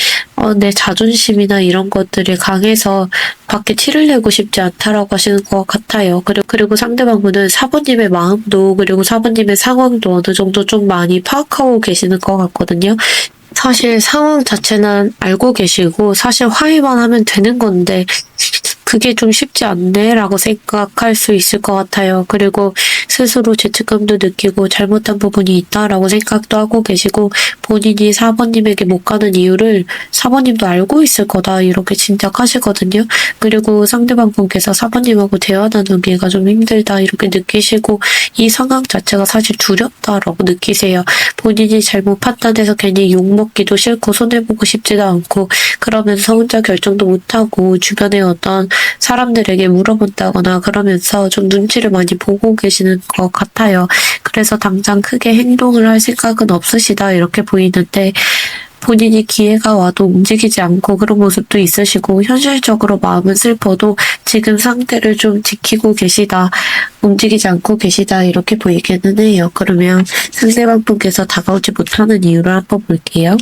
내 자존심이나 이런 것들이 강해서 밖에 티를 내고 싶지 않다라고 하시는 것 같아요. 그리고 상대방분은 4번님의 마음도 그리고 4번님의 상황도 어느 정도 좀 많이 파악하고 계시는 것 같거든요. 사실 상황 자체는 알고 계시고 사실 화해만 하면 되는 건데 그게 좀 쉽지 않네라고 생각할 수 있을 것 같아요. 그리고 스스로 죄책감도 느끼고 잘못한 부분이 있다라고 생각도 하고 계시고 본인이 4번님에게 못 가는 이유를 4번님도 알고 있을 거다 이렇게 짐작하시거든요. 그리고 상대방 분께서 4번님하고 대화 나누기가 좀 힘들다 이렇게 느끼시고 이 상황 자체가 사실 두렵다라고 느끼세요. 본인이 잘못 판단해서 괜히 욕먹기도 싫고 손해보고 싶지도 않고 그러면서 혼자 결정도 못하고 주변에 어떤 사람들에게 물어본다거나 그러면서 좀 눈치를 많이 보고 계시는 것 같아요. 그래서 당장 크게 행동을 할 생각은 없으시다 이렇게 보이는데 본인이 기회가 와도 움직이지 않고 그런 모습도 있으시고 현실적으로 마음은 슬퍼도 지금 상태를 좀 지키고 계시다, 움직이지 않고 계시다 이렇게 보이기는 해요. 그러면 상대방 분께서 다가오지 못하는 이유를 한번 볼게요.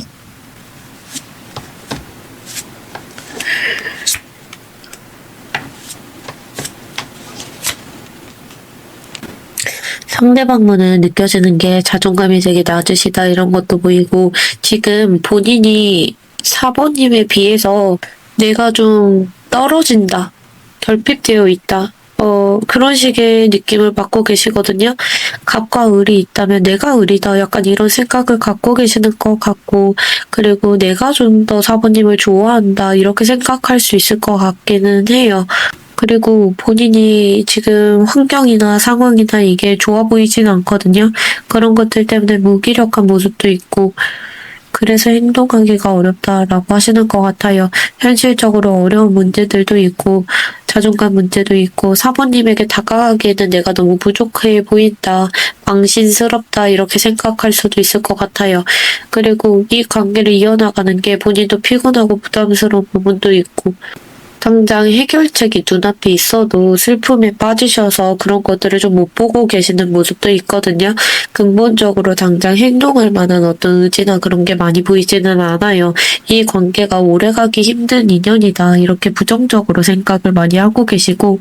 상대방 분은 느껴지는 게 자존감이 되게 낮으시다 이런 것도 보이고 지금 본인이 4번님에 비해서 내가 좀 떨어진다, 결핍되어 있다. 그런 식의 느낌을 받고 계시거든요. 갑과 을이 있다면 내가 을이다. 약간 이런 생각을 갖고 계시는 것 같고, 그리고 내가 좀 더 4번님을 좋아한다. 이렇게 생각할 수 있을 것 같기는 해요. 그리고 본인이 지금 환경이나 상황이나 이게 좋아 보이진 않거든요. 그런 것들 때문에 무기력한 모습도 있고, 그래서 행동하기가 어렵다라고 하시는 것 같아요. 현실적으로 어려운 문제들도 있고, 자존감 문제도 있고, 4번님에게 다가가기에는 내가 너무 부족해 보인다, 망신스럽다, 이렇게 생각할 수도 있을 것 같아요. 그리고 이 관계를 이어나가는 게 본인도 피곤하고 부담스러운 부분도 있고, 당장 해결책이 눈앞에 있어도 슬픔에 빠지셔서 그런 것들을 좀 못 보고 계시는 모습도 있거든요. 근본적으로 당장 행동할 만한 어떤 의지나 그런 게 많이 보이지는 않아요. 이 관계가 오래가기 힘든 인연이다. 이렇게 부정적으로 생각을 많이 하고 계시고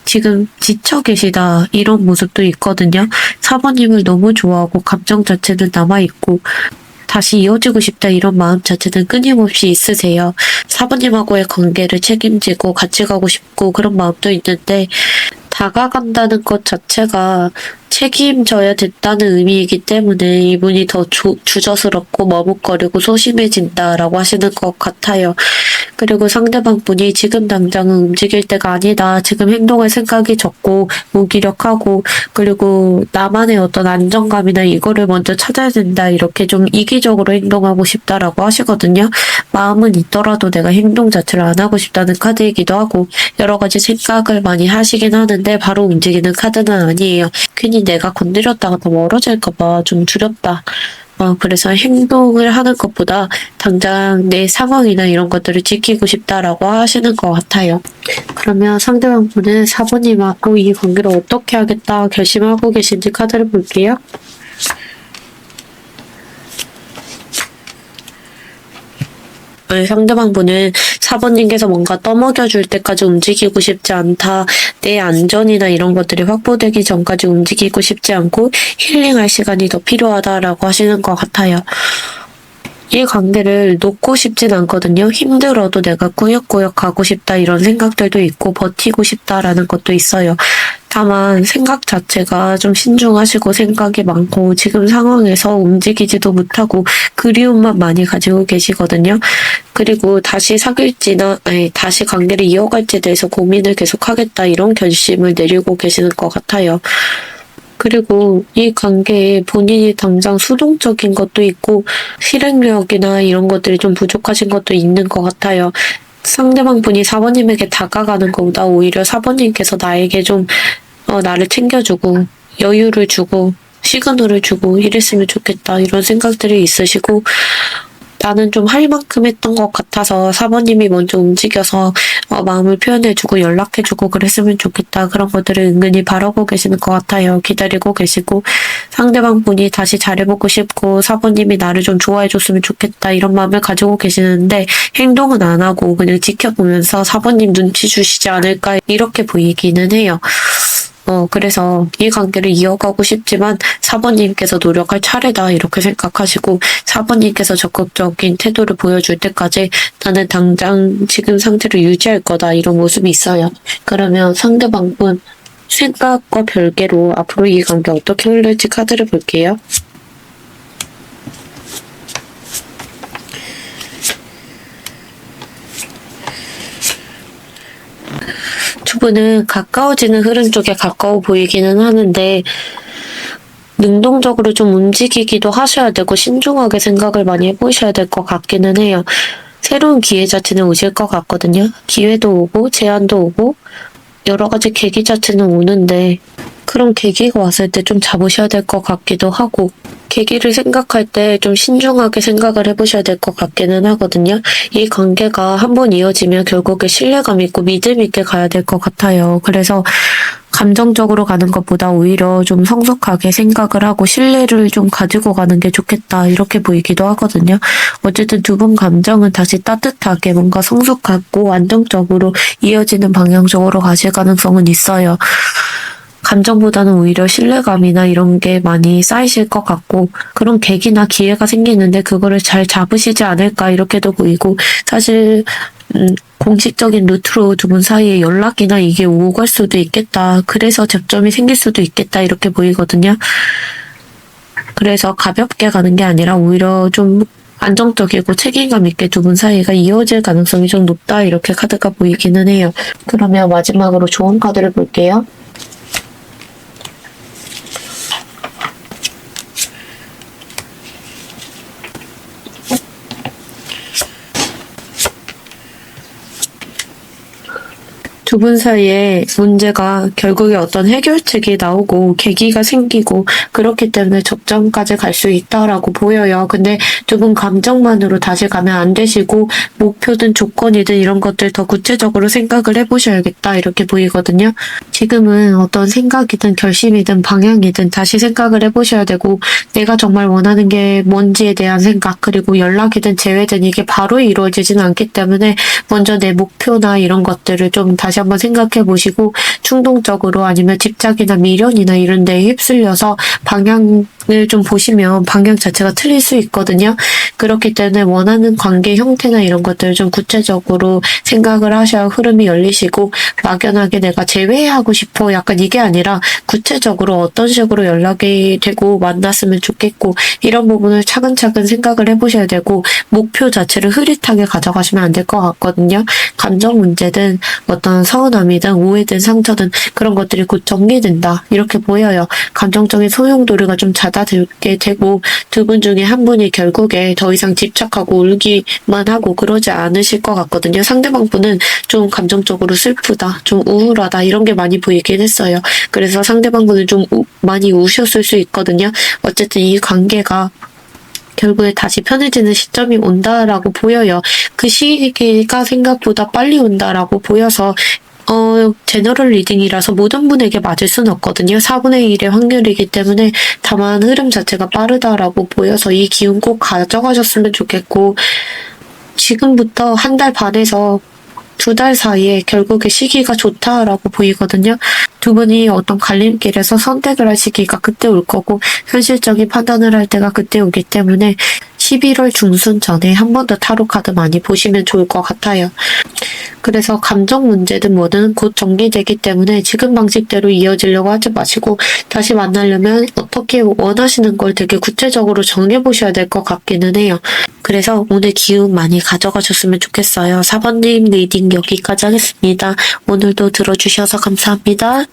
지금 지쳐 계시다. 이런 모습도 있거든요. 4번님을 너무 좋아하고 감정 자체는 남아있고 다시 이어지고 싶다 이런 마음 자체는 끊임없이 있으세요. 4번님하고의 관계를 책임지고 같이 가고 싶고 그런 마음도 있는데 다가간다는 것 자체가 책임져야 됐다는 의미이기 때문에 이분이 더 주저스럽고 머뭇거리고 소심해진다라고 하시는 것 같아요. 그리고 상대방 분이 지금 당장은 움직일 때가 아니다. 지금 행동할 생각이 적고 무기력하고 그리고 나만의 어떤 안정감이나 이거를 먼저 찾아야 된다. 이렇게 좀 이기적으로 행동하고 싶다라고 하시거든요. 마음은 있더라도 내가 행동 자체를 안 하고 싶다는 카드이기도 하고 여러 가지 생각을 많이 하시긴 하는데 바로 움직이는 카드는 아니에요. 괜히 내가 건드렸다가 더 멀어질까봐 좀 두렵다. 그래서 행동을 하는 것보다 당장 내 상황이나 이런 것들을 지키고 싶다라고 하시는 것 같아요. 그러면 상대방 분은 4번님하고 이 관계를 어떻게 하겠다 결심하고 계신지 카드를 볼게요. 상대방 분은 4번님께서 뭔가 떠먹여줄 때까지 움직이고 싶지 않다. 내 안전이나 이런 것들이 확보되기 전까지 움직이고 싶지 않고 힐링할 시간이 더 필요하다라고 하시는 것 같아요. 이 관계를 놓고 싶진 않거든요. 힘들어도 내가 꾸역꾸역 가고 싶다 이런 생각들도 있고 버티고 싶다라는 것도 있어요. 다만 생각 자체가 좀 신중하시고 생각이 많고 지금 상황에서 움직이지도 못하고 그리움만 많이 가지고 계시거든요. 그리고 다시 사귈지나 아니 다시 관계를 이어갈지에 대해서 고민을 계속하겠다 이런 결심을 내리고 계시는 것 같아요. 그리고 이 관계에 본인이 당장 수동적인 것도 있고 실행력이나 이런 것들이 좀 부족하신 것도 있는 것 같아요. 상대방 분이 사모님에게 다가가는 것보다 오히려 사모님께서 나에게 좀 나를 챙겨주고 여유를 주고 시그널을 주고 이랬으면 좋겠다 이런 생각들이 있으시고 나는 좀 할 만큼 했던 것 같아서 사모님이 먼저 움직여서 마음을 표현해주고 연락해주고 그랬으면 좋겠다. 그런 것들을 은근히 바라고 계시는 것 같아요. 기다리고 계시고 상대방 분이 다시 잘해보고 싶고 사모님이 나를 좀 좋아해줬으면 좋겠다. 이런 마음을 가지고 계시는데 행동은 안 하고 그냥 지켜보면서 사모님 눈치 주시지 않을까 이렇게 보이기는 해요. 그래서 이 관계를 이어가고 싶지만 사모님께서 노력할 차례다 이렇게 생각하시고 사모님께서 적극적인 태도를 보여줄 때까지 나는 당장 지금 상태를 유지할 거다 이런 모습이 있어요. 그러면 상대방분 생각과 별개로 앞으로 이 관계 어떻게 흘릴지 카드를 볼게요. 두 분은 가까워지는 흐름 쪽에 가까워 보이기는 하는데 능동적으로 좀 움직이기도 하셔야 되고 신중하게 생각을 많이 해보셔야 될 것 같기는 해요. 새로운 기회 자체는 오실 것 같거든요. 기회도 오고 제안도 오고 여러 가지 계기 자체는 오는데 그런 계기가 왔을 때 좀 잡으셔야 될 것 같기도 하고 계기를 생각할 때 좀 신중하게 생각을 해보셔야 될 것 같기는 하거든요. 이 관계가 한번 이어지면 결국에 신뢰감 있고 믿음 있게 가야 될 것 같아요. 그래서 감정적으로 가는 것보다 오히려 좀 성숙하게 생각을 하고 신뢰를 좀 가지고 가는 게 좋겠다 이렇게 보이기도 하거든요. 어쨌든 두 분 감정은 다시 따뜻하게 뭔가 성숙하고 안정적으로 이어지는 방향적으로 가실 가능성은 있어요. 감정보다는 오히려 신뢰감이나 이런 게 많이 쌓이실 것 같고 그런 계기나 기회가 생기는데 그거를 잘 잡으시지 않을까 이렇게도 보이고 사실 공식적인 루트로 두 분 사이에 연락이나 이게 오고 갈 수도 있겠다. 그래서 접점이 생길 수도 있겠다 이렇게 보이거든요. 그래서 가볍게 가는 게 아니라 오히려 좀 안정적이고 책임감 있게 두 분 사이가 이어질 가능성이 좀 높다 이렇게 카드가 보이기는 해요. 그러면 마지막으로 좋은 카드를 볼게요. 두 분 사이에 문제가 결국에 어떤 해결책이 나오고 계기가 생기고 그렇기 때문에 접점까지 갈 수 있다라고 보여요. 근데 두 분 감정만으로 다시 가면 안 되시고 목표든 조건이든 이런 것들 더 구체적으로 생각을 해보셔야겠다 이렇게 보이거든요. 지금은 어떤 생각이든 결심이든 방향이든 다시 생각을 해보셔야 되고 내가 정말 원하는 게 뭔지에 대한 생각 그리고 연락이든 재회든 이게 바로 이루어지지는 않기 때문에 먼저 내 목표나 이런 것들을 좀 다시 한번 생각해 보시고 충동적으로 아니면 집착이나 미련이나 이런 데에 휩쓸려서 방향을 좀 보시면 방향 자체가 틀릴 수 있거든요. 그렇기 때문에 원하는 관계 형태나 이런 것들을 좀 구체적으로 생각을 하셔야 흐름이 열리시고 막연하게 내가 재회하고 싶어 약간 이게 아니라 구체적으로 어떤 식으로 연락이 되고 만났으면 좋겠고 이런 부분을 차근차근 생각을 해보셔야 되고 목표 자체를 흐릿하게 가져가시면 안 될 것 같거든요. 감정 문제든 어떤 서운함이든 오해든 상처든 그런 것들이 곧 정리된다 이렇게 보여요. 감정적인 소용돌이가 좀 잦아들게 되고 두 분 중에 한 분이 결국에 더 이상 집착하고 울기만 하고 그러지 않으실 것 같거든요. 상대방 분은 좀 감정적으로 슬프다, 좀 우울하다 이런 게 많이 보이긴 했어요. 그래서 상대방 분은 좀 많이 우셨을 수 있거든요. 어쨌든 이 관계가 결국에 다시 편해지는 시점이 온다라고 보여요. 그 시기가 생각보다 빨리 온다라고 보여서 제너럴 리딩이라서 모든 분에게 맞을 수는 없거든요. 4분의 1의 확률이기 때문에 다만 흐름 자체가 빠르다라고 보여서 이 기운 꼭 가져가셨으면 좋겠고 지금부터 한 달 반에서 2달 사이에 결국에 시기가 좋다라고 보이거든요. 두 분이 어떤 갈림길에서 선택을 할 시기가 그때 올 거고 현실적인 판단을 할 때가 그때 오기 때문에 11월 중순 전에 한 번 더 타로 카드 많이 보시면 좋을 것 같아요. 그래서 감정 문제든 뭐든 곧 정리되기 때문에 지금 방식대로 이어지려고 하지 마시고 다시 만나려면 어떻게 원하시는 걸 되게 구체적으로 정해 보셔야 될 것 같기는 해요. 그래서 오늘 기운 많이 가져가셨으면 좋겠어요. 4번님 리딩 여기까지 하겠습니다. 오늘도 들어주셔서 감사합니다.